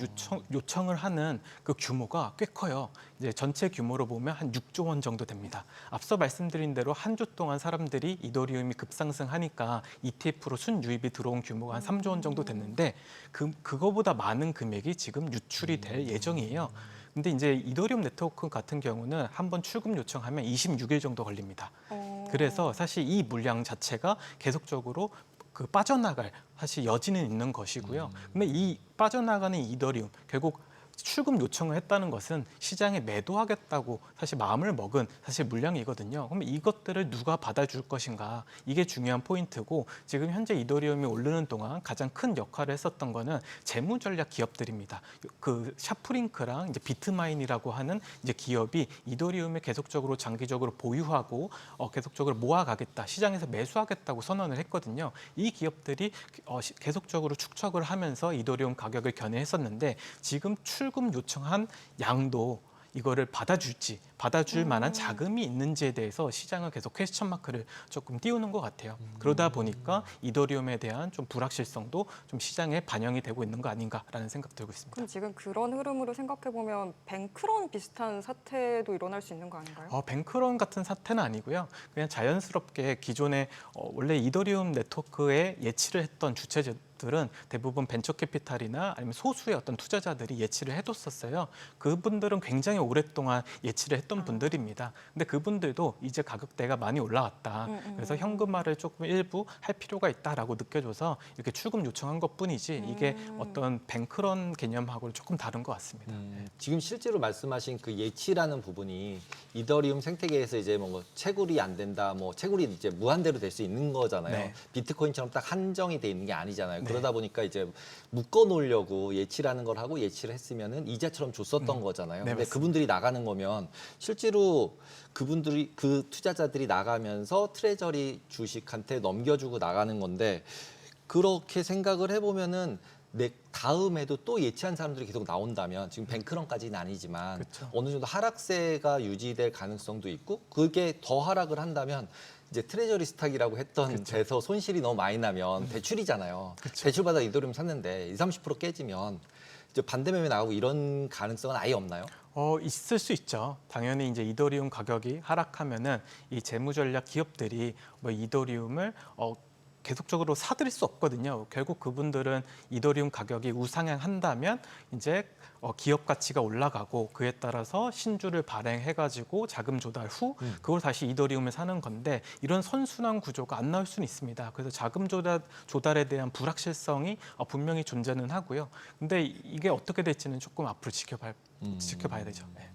요청을 하는 그 규모가 꽤 커요. 이제 전체 규모로 보면 한 6조 원 정도 됩니다. 앞서 말씀드린 대로 한 주 동안 사람들이 이더리움이 급상승하니까 ETF로 순유입이 들어온 규모가 한 3조 원 정도 됐는데 그거보다 많은 금액이 지금 유출이 될 예정이에요. 근데 이제 이더리움 네트워크 같은 경우는 한번 출금 요청하면 26일 정도 걸립니다. 그래서 사실 이 물량 자체가 계속적으로 그 빠져나갈 사실 여지는 있는 것이고요. 근데 이 빠져나가는 이더리움 결국 출금 요청을 했다는 것은 시장에 매도하겠다고 사실 마음을 먹은 사실 물량이거든요. 그럼 이것들을 누가 받아줄 것인가 이게 중요한 포인트고 지금 현재 이더리움이 오르는 동안 가장 큰 역할을 했었던 거는 재무 전략 기업들입니다. 그 샤프링크랑 이제 비트마인이라고 하는 이제 기업이 이더리움을 계속적으로 장기적으로 보유하고 계속적으로 모아가겠다, 시장에서 매수하겠다고 선언을 했거든요. 이 기업들이 계속적으로 축적을 하면서 이더리움 가격을 견인했었는데 지금 출금 요청한 양도 이거를 받아줄 만한 자금이 있는지에 대해서 시장은 계속 퀘스천 마크를 조금 띄우는 것 같아요. 그러다 보니까 이더리움에 대한 좀 불확실성도 좀 시장에 반영이 되고 있는 거 아닌가라는 생각 들고 있습니다.
그럼 지금 그런 흐름으로 생각해 보면 뱅크런 비슷한 사태도 일어날 수 있는 거 아닌가요?
뱅크런 같은 사태는 아니고요. 그냥 자연스럽게 기존에 원래 이더리움 네트워크에 예치를 했던 주체들은 대부분 벤처 캐피탈이나 아니면 소수의 어떤 투자자들이 예치를 해뒀었어요. 그분들은 굉장히 오랫동안 예치를 했던 분들입니다. 근데 그분들도 이제 가격대가 많이 올라왔다. 그래서 현금화를 조금 일부 할 필요가 있다라고 느껴져서 이렇게 출금 요청한 것뿐이지 이게 어떤 뱅크런 개념하고는 조금 다른 것 같습니다.
지금 실제로 말씀하신 그 예치라는 부분이 이더리움 생태계에서 이제 뭐 채굴이 안 된다, 뭐 채굴이 이제 무한대로 될 수 있는 거잖아요.
네.
비트코인처럼 딱 한정이 돼 있는 게 아니잖아요.
네.
그러다 보니까 이제 묶어 놓으려고 예치라는 걸 하고 예치를 했으면은 이자처럼 줬었던 거잖아요.
네,
근데
맞습니다.
그분들이 나가는 거면 실제로 그분들이 그 투자자들이 나가면서 트레저리 주식한테 넘겨주고 나가는 건데 그렇게 생각을 해보면은 내 다음에도 또 예치한 사람들이 계속 나온다면 지금 뱅크런까지는 아니지만
그렇죠.
어느 정도 하락세가 유지될 가능성도 있고 그게 더 하락을 한다면 이제 트레저리 스탁이라고 했던 데서 손실이 너무 많이 나면 대출이잖아요. 대출받아 이더리움 샀는데 20-30% 깨지면 이제 반대 매매 나가고 이런 가능성은 아예 없나요?
있을 수 있죠. 당연히 이제 이더리움 가격이 하락하면은 이 재무 전략 기업들이 뭐 이더리움을 계속적으로 사들일 수 없거든요. 결국 그분들은 이더리움 가격이 우상향한다면 이제 기업 가치가 올라가고 그에 따라서 신주를 발행해가지고 자금 조달 후 그걸 다시 이더리움을 사는 건데 이런 선순환 구조가 안 나올 수는 있습니다. 그래서 자금 조달에 대한 불확실성이 분명히 존재는 하고요. 근데 이게 어떻게 될지는 조금 앞으로 지켜봐야 되죠. 네.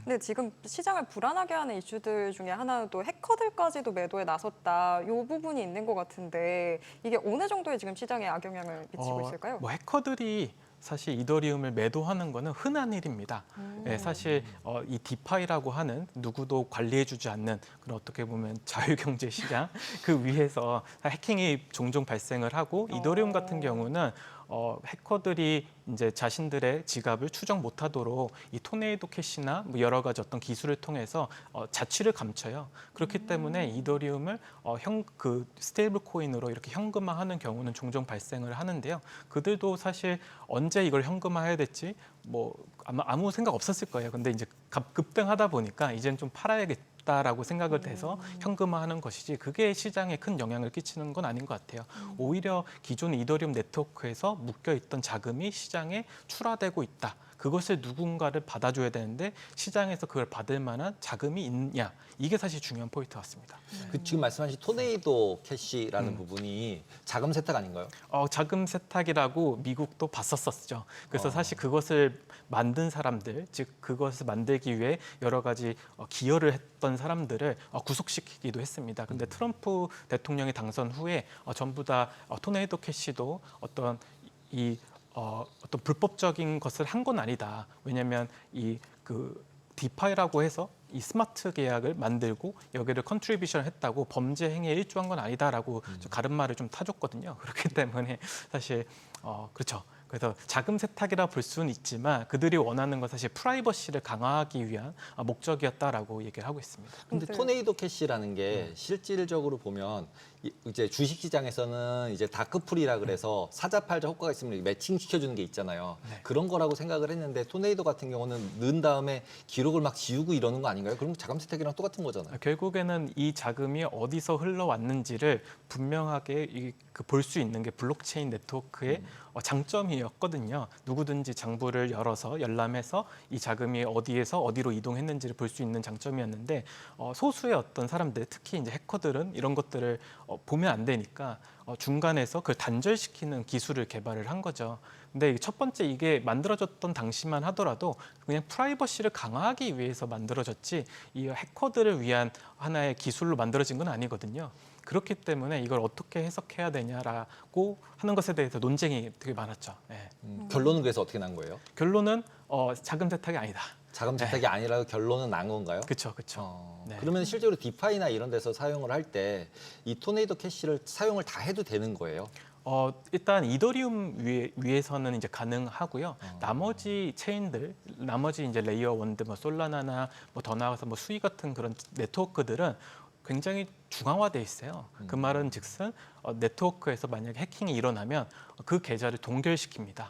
근데 지금 시장을 불안하게 하는 이슈들 중에 하나는 또 해커들까지도 매도에 나섰다. 이 부분이 있는 것 같은데 이게 어느 정도의 지금 시장에 악영향을 미치고 있을까요?
뭐 해커들이 사실 이더리움을 매도하는 거는 흔한 일입니다. 네, 사실 이 디파이라고 하는 누구도 관리해주지 않는 그런 어떻게 보면 자유경제 시장 그 위에서 해킹이 종종 발생을 하고 이더리움 같은 경우는 해커들이 이제 자신들의 지갑을 추적 못하도록 이 토네이도 캐시나 뭐 여러 가지 어떤 기술을 통해서 자취를 감춰요. 그렇기 때문에 이더리움을 그 스테이블 코인으로 이렇게 현금화하는 경우는 종종 발생을 하는데요. 그들도 사실 언제 이걸 현금화해야 될지 뭐 아무 생각 없었을 거예요. 근데 이제 급등하다 보니까 이제는 좀 팔아야겠다라고 생각을 해서 현금화하는 것이지 그게 시장에 큰 영향을 끼치는 건 아닌 것 같아요. 오히려 기존 이더리움 네트워크에서 묶여있던 자금이 시장에 출하되고 있다. 그것을 누군가를 받아줘야 되는데 시장에서 그걸 받을 만한 자금이 있냐. 이게 사실 중요한 포인트 같습니다.
그 지금 말씀하신 토네이도 캐시라는 부분이 자금 세탁 아닌가요?
자금 세탁이라고 미국도 봤었었죠. 그래서 사실 그것을 만든 사람들, 즉 그것을 만들기 위해 여러 가지 기여를 했던 사람들을 구속시키기도 했습니다. 근데 트럼프 대통령이 당선 후에 전부 다 토네이도 캐시도 어떤 불법적인 것을 한 건 아니다. 왜냐하면 그 디파이라고 해서 이 스마트 계약을 만들고 여기를 컨트리뷰션을 했다고 범죄 행위에 일조한 건 아니다라고 가름말을 좀 타줬거든요. 그렇기 때문에 사실 그렇죠. 그래서 자금 세탁이라 볼 수는 있지만 그들이 원하는 건 사실 프라이버시를 강화하기 위한 목적이었다라고 얘기를 하고 있습니다.
근데 토네이도 캐시라는 게 실질적으로 보면 이제 주식 시장에서는 이제 다크풀이라 그래서 사자팔자 효과가 있으면 매칭 시켜주는 게 있잖아요.
네.
그런 거라고 생각을 했는데 토네이도 같은 경우는 넣은 다음에 기록을 막 지우고 이러는 거 아닌가요? 그럼 자금 세탁이랑 똑같은 거잖아요.
결국에는 이 자금이 어디서 흘러왔는지를 분명하게 볼 수 있는 게 블록체인 네트워크의 장점이었거든요. 누구든지 장부를 열어서 열람해서 이 자금이 어디에서 어디로 이동했는지를 볼 수 있는 장점이었는데 소수의 어떤 사람들, 특히 이제 해커들은 이런 것들을 보면 안 되니까 중간에서 그걸 단절시키는 기술을 개발을 한 거죠. 근데 첫 번째 이게 만들어졌던 당시만 하더라도 그냥 프라이버시를 강화하기 위해서 만들어졌지 이 해커들을 위한 하나의 기술로 만들어진 건 아니거든요. 그렇기 때문에 이걸 어떻게 해석해야 되냐라고 하는 것에 대해서 논쟁이 되게 많았죠. 예.
결론은 그래서 어떻게 난 거예요?
결론은 자금 세탁이 아니다.
자금 세탁이 아니라도 결론은 난 건가요?
그렇죠, 그렇죠. 네.
그러면 실제로 디파이나 이런 데서 사용을 할 때 이 토네이도 캐시를 사용을 다 해도 되는 거예요?
일단 이더리움 위에서는 이제 가능하고요. 나머지 체인들, 나머지 이제 레이어 원드, 뭐 솔라나나 뭐 더 나아가서 뭐 수이 같은 그런 네트워크들은 굉장히 중앙화돼 있어요. 그 말은 즉슨 네트워크에서 만약에 해킹이 일어나면 그 계좌를 동결시킵니다.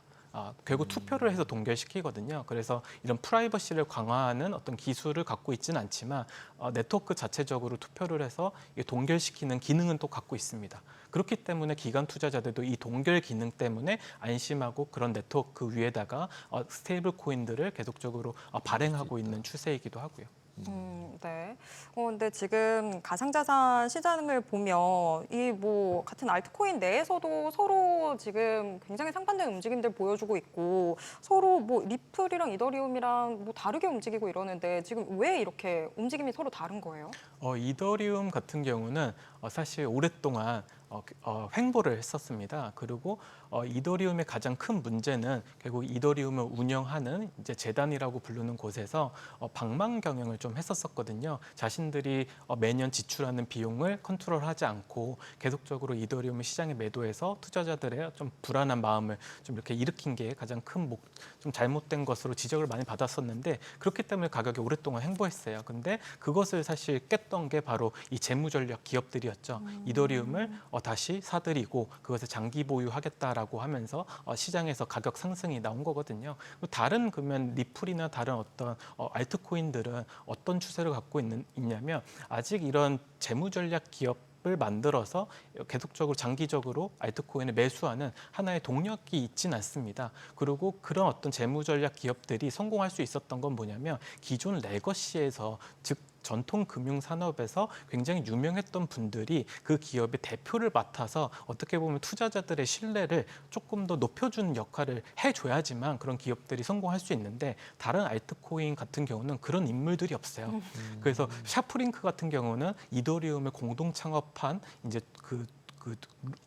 결국 투표를 해서 동결시키거든요. 그래서 이런 프라이버시를 강화하는 어떤 기술을 갖고 있지는 않지만 네트워크 자체적으로 투표를 해서 동결시키는 기능은 또 갖고 있습니다. 그렇기 때문에 기관 투자자들도 이 동결 기능 때문에 안심하고 그런 네트워크 위에다가 스테이블 코인들을 계속적으로 발행하고 있는 추세이기도 하고요.
네. 근데 지금 가상자산 시장을 보면 이 뭐 같은 알트코인 내에서도 서로 지금 굉장히 상반된 움직임들 보여주고 있고 서로 뭐 리플이랑 이더리움이랑 뭐 다르게 움직이고 이러는데 지금 왜 이렇게 움직임이 서로 다른 거예요?
이더리움 같은 경우는 사실 오랫동안 횡보를 했었습니다. 그리고 이더리움의 가장 큰 문제는 결국 이더리움을 운영하는 이제 재단이라고 부르는 곳에서 방망 경영을 좀 했었거든요. 자신들이 매년 지출하는 비용을 컨트롤하지 않고 계속적으로 이더리움을 시장에 매도해서 투자자들의 좀 불안한 마음을 좀 이렇게 일으킨 게 가장 큰 좀 잘못된 것으로 지적을 많이 받았었는데 그렇기 때문에 가격이 오랫동안 횡보했어요. 근데 그것을 사실 깼던 게 바로 이 재무전략 기업들이었죠. 이더리움을 다시 사들이고 그것을 장기 보유하겠다라고 하면서 시장에서 가격 상승이 나온 거거든요. 다른 그러면 리플이나 다른 어떤 알트코인들은 어떤 추세를 갖고 있냐면 아직 이런 재무전략 기업을 만들어서 계속적으로 장기적으로 알트코인을 매수하는 하나의 동력이 있지는 않습니다. 그리고 그런 어떤 재무전략 기업들이 성공할 수 있었던 건 뭐냐면 기존 레거시에서 즉 전통 금융 산업에서 굉장히 유명했던 분들이 그 기업의 대표를 맡아서 어떻게 보면 투자자들의 신뢰를 조금 더 높여주는 역할을 해줘야지만 그런 기업들이 성공할 수 있는데 다른 알트코인 같은 경우는 그런 인물들이 없어요. 그래서 샤프링크 같은 경우는 이더리움을 공동 창업한 이제 그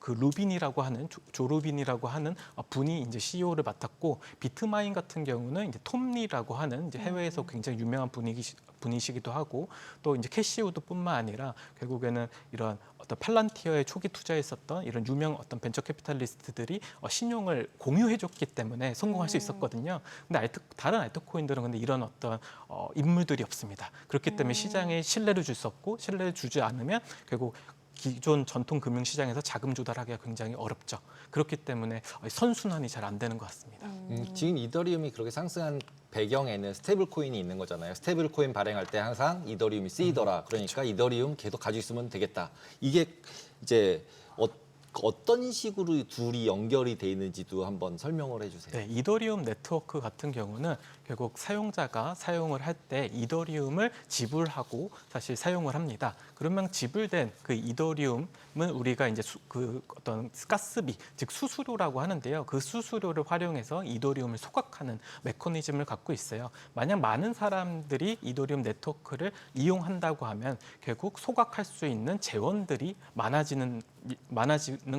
루빈이라고 하는 조 루빈이라고 하는 분이 이제 CEO를 맡았고 비트마인 같은 경우는 이제 톰리라고 하는 이제 해외에서 굉장히 유명한 분이시기도 하고 또 이제 캐시우드뿐만 아니라 결국에는 이런 어떤 팔란티어에 초기 투자했었던 이런 유명 어떤 벤처 캐피탈리스트들이 신용을 공유해줬기 때문에 성공할 수 있었거든요. 근데 다른 알트코인들은 근데 이런 어떤 인물들이 없습니다. 그렇기 때문에 시장에 신뢰를 줄 수 없고 신뢰를 주지 않으면 결국 기존 전통 금융 시장에서 자금 조달하기가 굉장히 어렵죠. 그렇기 때문에 선순환이 잘 안 되는 것 같습니다.
지금 이더리움이 그렇게 상승한 배경에는 스테이블 코인이 있는 거잖아요. 스테이블 코인 발행할 때 항상 이더리움이 쓰이더라. 그러니까 이더리움 계속 가지고 있으면 되겠다. 이게 이제 어떤 식으로 둘이 연결이 돼 있는지도 한번 설명을 해주세요.
네, 이더리움 네트워크 같은 경우는 결국 사용자가 사용을 할 때 이더리움을 지불하고 사실 사용을 합니다. 그러면 지불된 그 이더리움은 우리가 이제 그 어떤 가스비, 즉 수수료라고 하는데요. 그 수수료를 활용해서 이더리움을 소각하는 메커니즘을 갖고 있어요. 만약 많은 사람들이 이더리움 네트워크를 이용한다고 하면 결국 소각할 수 있는 재원들이 많아지는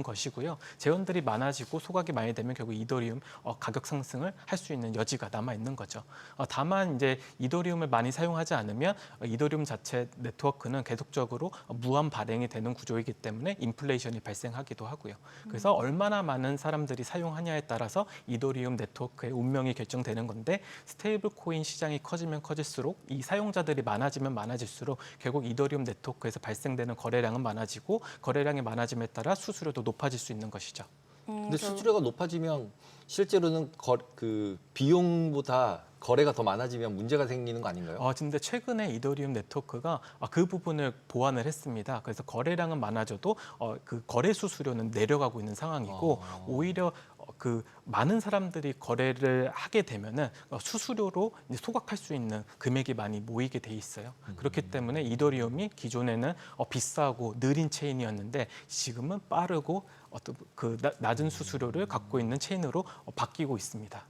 것이고요. 재원들이 많아지고 소각이 많이 되면 결국 이더리움 가격 상승을 할 수 있는 여지가 남아 있는 거죠. 다만 이제 이더리움을 많이 사용하지 않으면 이더리움 자체 네트워크는 계속적으로 무한 발행이 되는 구조이기 때문에 인플레이션이 발생하기도 하고요. 그래서 얼마나 많은 사람들이 사용하냐에 따라서 이더리움 네트워크의 운명이 결정되는 건데 스테이블 코인 시장이 커지면 커질수록 이 사용자들이 많아지면 많아질수록 결국 이더리움 네트워크에서 발생되는 거래량은 많아지고 거래량이 많아짐에 따라 수수료도 높아질 수 있는 것이죠.
근데 수수료가 높아지면 실제로는 그 비용보다 거래가 더 많아지면 문제가 생기는 거 아닌가요?
근데 최근에 이더리움 네트워크가 그 부분을 보완을 했습니다. 그래서 거래량은 많아져도 그 거래 수수료는 내려가고 있는 상황이고 오히려 그 많은 사람들이 거래를 하게 되면은 수수료로 이제 소각할 수 있는 금액이 많이 모이게 돼 있어요. 그렇기 때문에 이더리움이 기존에는 비싸고 느린 체인이었는데 지금은 빠르고 어떤 그 낮은 수수료를 갖고 있는 체인으로 바뀌고 있습니다.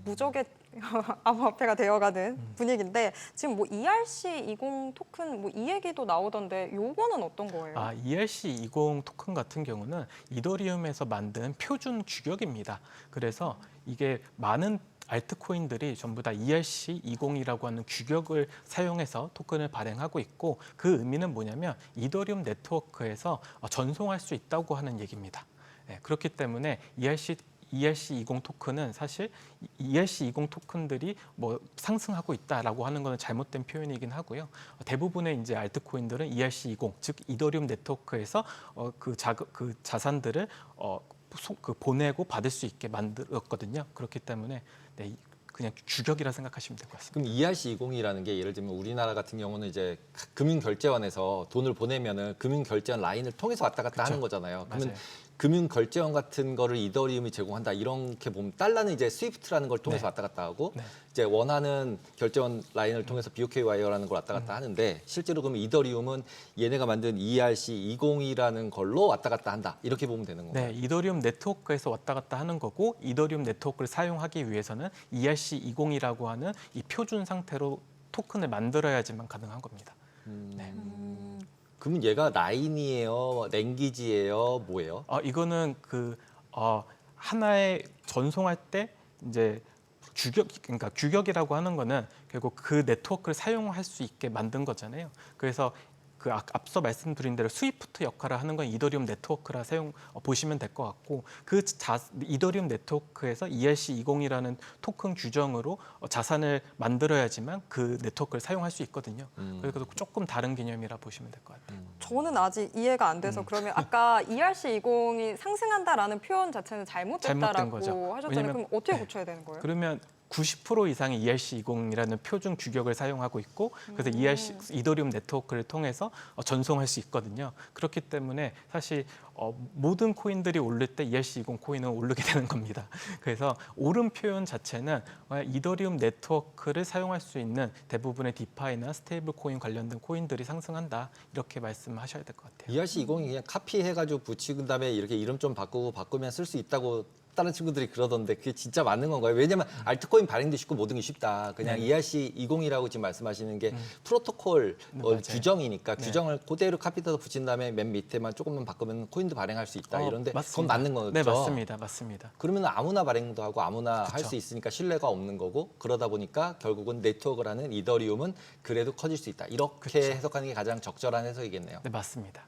무적의 암호화폐가 되어가는 분위기인데 지금 뭐 ERC20 토큰 뭐 이 얘기도 나오던데 요거는 어떤 거예요?
ERC20 토큰 같은 경우는 이더리움에서 만든 표준 규격입니다. 그래서 이게 많은 알트코인들이 전부 다 ERC20이라고 하는 규격을 사용해서 토큰을 발행하고 있고 그 의미는 뭐냐면 이더리움 네트워크에서 전송할 수 있다고 하는 얘기입니다. 그렇기 때문에 ERC20 토큰은 사실 ERC20 토큰들이 뭐 상승하고 있다라고 하는 것은 잘못된 표현이긴 하고요. 대부분의 이제 알트코인들은 ERC20, 즉 이더리움 네트워크에서 그 자산들을 보내고 받을 수 있게 만들었거든요. 그렇기 때문에 그냥 규격이라 생각하시면 될 것 같습니다.
그럼 ERC20이라는 게 예를 들면 우리나라 같은 경우는 이제 금융결제원에서 돈을 보내면은 금융결제원 라인을 통해서 왔다 갔다 하는 거잖아요. 그러면
맞아요.
금융결제원 같은 거를 이더리움이 제공한다 이렇게 보면 달러는 이제 스위프트라는 걸 통해서
네.
왔다 갔다 하고
네.
이제 원하는 결제원 라인을 통해서 BOK 와이어라는 걸 왔다 갔다 하는데 실제로 그러면 이더리움은 얘네가 만든 ERC20이라는 걸로 왔다 갔다 한다 이렇게 보면 되는 건가요?
네, 이더리움 네트워크에서 왔다 갔다 하는 거고 이더리움 네트워크를 사용하기 위해서는 ERC20이라고 하는 이 표준 상태로 토큰을 만들어야지만 가능한 겁니다. 네.
그러면 얘가 라인이에요, 랭귀지예요, 뭐예요?
이거는 하나의 전송할 때 이제 그러니까 규격이라고 하는 거는 결국 그 네트워크를 사용할 수 있게 만든 거잖아요. 그래서 그 앞서 말씀드린 대로 스위프트 역할을 하는 건 이더리움 네트워크라 보시면 될 것 같고 이더리움 네트워크에서 ERC20이라는 토큰 규정으로 자산을 만들어야지만 그 네트워크를 사용할 수 있거든요. 그래서 조금 다른 개념이라 보시면 될 것 같아요.
저는 아직 이해가 안 돼서 그러면 아까 ERC20이 상승한다라는 표현 자체는
잘못된
잘못됐다라고
거죠.
하셨잖아요.
왜냐면-
그럼 어떻게
네.
고쳐야 되는 거예요?
그러면 90% 이상의 ERC20이라는 표준 규격을 사용하고 있고 그래서 이더리움 네트워크를 통해서 전송할 수 있거든요. 그렇기 때문에 사실 모든 코인들이 오를 때 ERC20 코인은 오르게 되는 겁니다. 그래서 오른 표현 자체는 이더리움 네트워크를 사용할 수 있는 대부분의 디파이나 스테이블 코인 관련된 코인들이 상승한다 이렇게 말씀하셔야 될 것 같아요.
ERC20이 그냥 카피해가지고 붙이고 그다음에 이렇게 이름 좀 바꾸면 쓸 수 있다고 다른 친구들이 그러던데 그게 진짜 맞는 건가요? 왜냐면 알트코인 발행도 쉽고 모든 게 쉽다. 그냥
네.
ERC20이라고 지금 말씀하시는 게 프로토콜
맞아요.
규정이니까
네.
규정을 그대로 카피해서 붙인 다음에 맨 밑에만 조금만 바꾸면 코인도 발행할 수 있다. 이런데 그건
맞습니다.
맞는 거죠?
네, 맞습니다.
그러면 아무나 발행도 하고 아무나 할
그쵸.
수 있으니까 신뢰가 없는 거고 그러다 보니까 결국은 네트워크라는 이더리움은 그래도 커질 수 있다. 이렇게
그쵸.
해석하는 게 가장 적절한 해석이겠네요.
네, 맞습니다.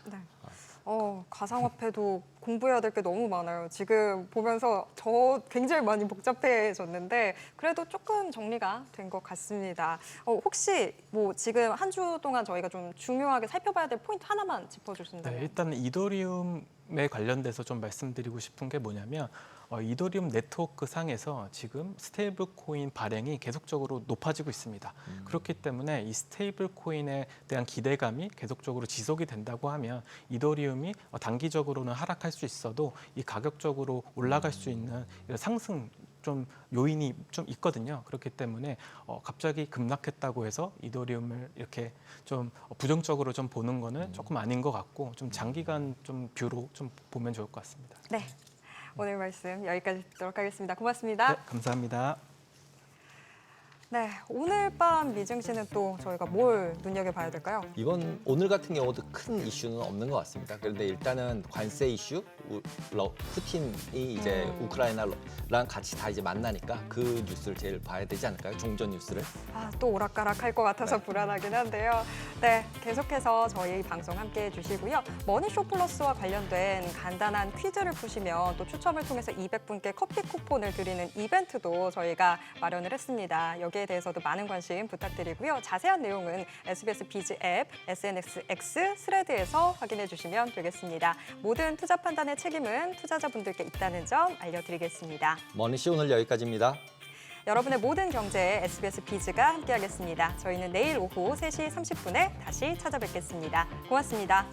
네. 가상화폐도 공부해야 될 게 너무 많아요. 지금 보면서 저 굉장히 많이 복잡해졌는데 그래도 조금 정리가 된 것 같습니다. 혹시 뭐 지금 한 주 동안 저희가 좀 중요하게 살펴봐야 될 포인트 하나만 짚어주신다면?
네, 일단 이더리움에 관련돼서 좀 말씀드리고 싶은 게 뭐냐면 이더리움 네트워크 상에서 지금 스테이블 코인 발행이 계속적으로 높아지고 있습니다. 그렇기 때문에 이 스테이블 코인에 대한 기대감이 계속적으로 지속이 된다고 하면 이더리움이 단기적으로는 하락할 수 있어도 이 가격적으로 올라갈 수 있는 이런 상승 좀 요인이 좀 있거든요. 그렇기 때문에 갑자기 급락했다고 해서 이더리움을 이렇게 좀 부정적으로 좀 보는 거는 조금 아닌 것 같고 좀 장기간 좀 뷰로 좀 보면 좋을 것 같습니다.
네. 오늘 말씀 여기까지 듣도록 하겠습니다. 고맙습니다.
네, 감사합니다.
네, 오늘 밤 미증시는 또 저희가 뭘 눈여겨봐야 될까요?
오늘 같은 경우도 큰 이슈는 없는 것 같습니다. 그런데 일단은 관세 이슈, 푸틴이 이제 우크라이나랑 같이 다 이제 만나니까 그 뉴스를 제일 봐야 되지 않을까요? 종전 뉴스를.
또 오락가락할 것 같아서
네.
불안하긴 한데요. 네, 계속해서 저희 방송 함께해 주시고요. 머니쇼 플러스와 관련된 간단한 퀴즈를 푸시면 또 추첨을 통해서 200분께 커피 쿠폰을 드리는 이벤트도 저희가 마련을 했습니다. 여기에 대해서도 많은 관심 부탁드리고요. 자세한 내용은 SBS 비즈 앱, SNS X, 스레드에서 확인해 주시면 되겠습니다. 모든 투자 판단의 책임은 투자자분들께 있다는 점 알려드리겠습니다.
머니쇼 오늘 여기까지입니다.
여러분의 모든 경제에 SBS 비즈가 함께하겠습니다. 저희는 내일 오후 3시 30분에 다시 찾아뵙겠습니다. 고맙습니다.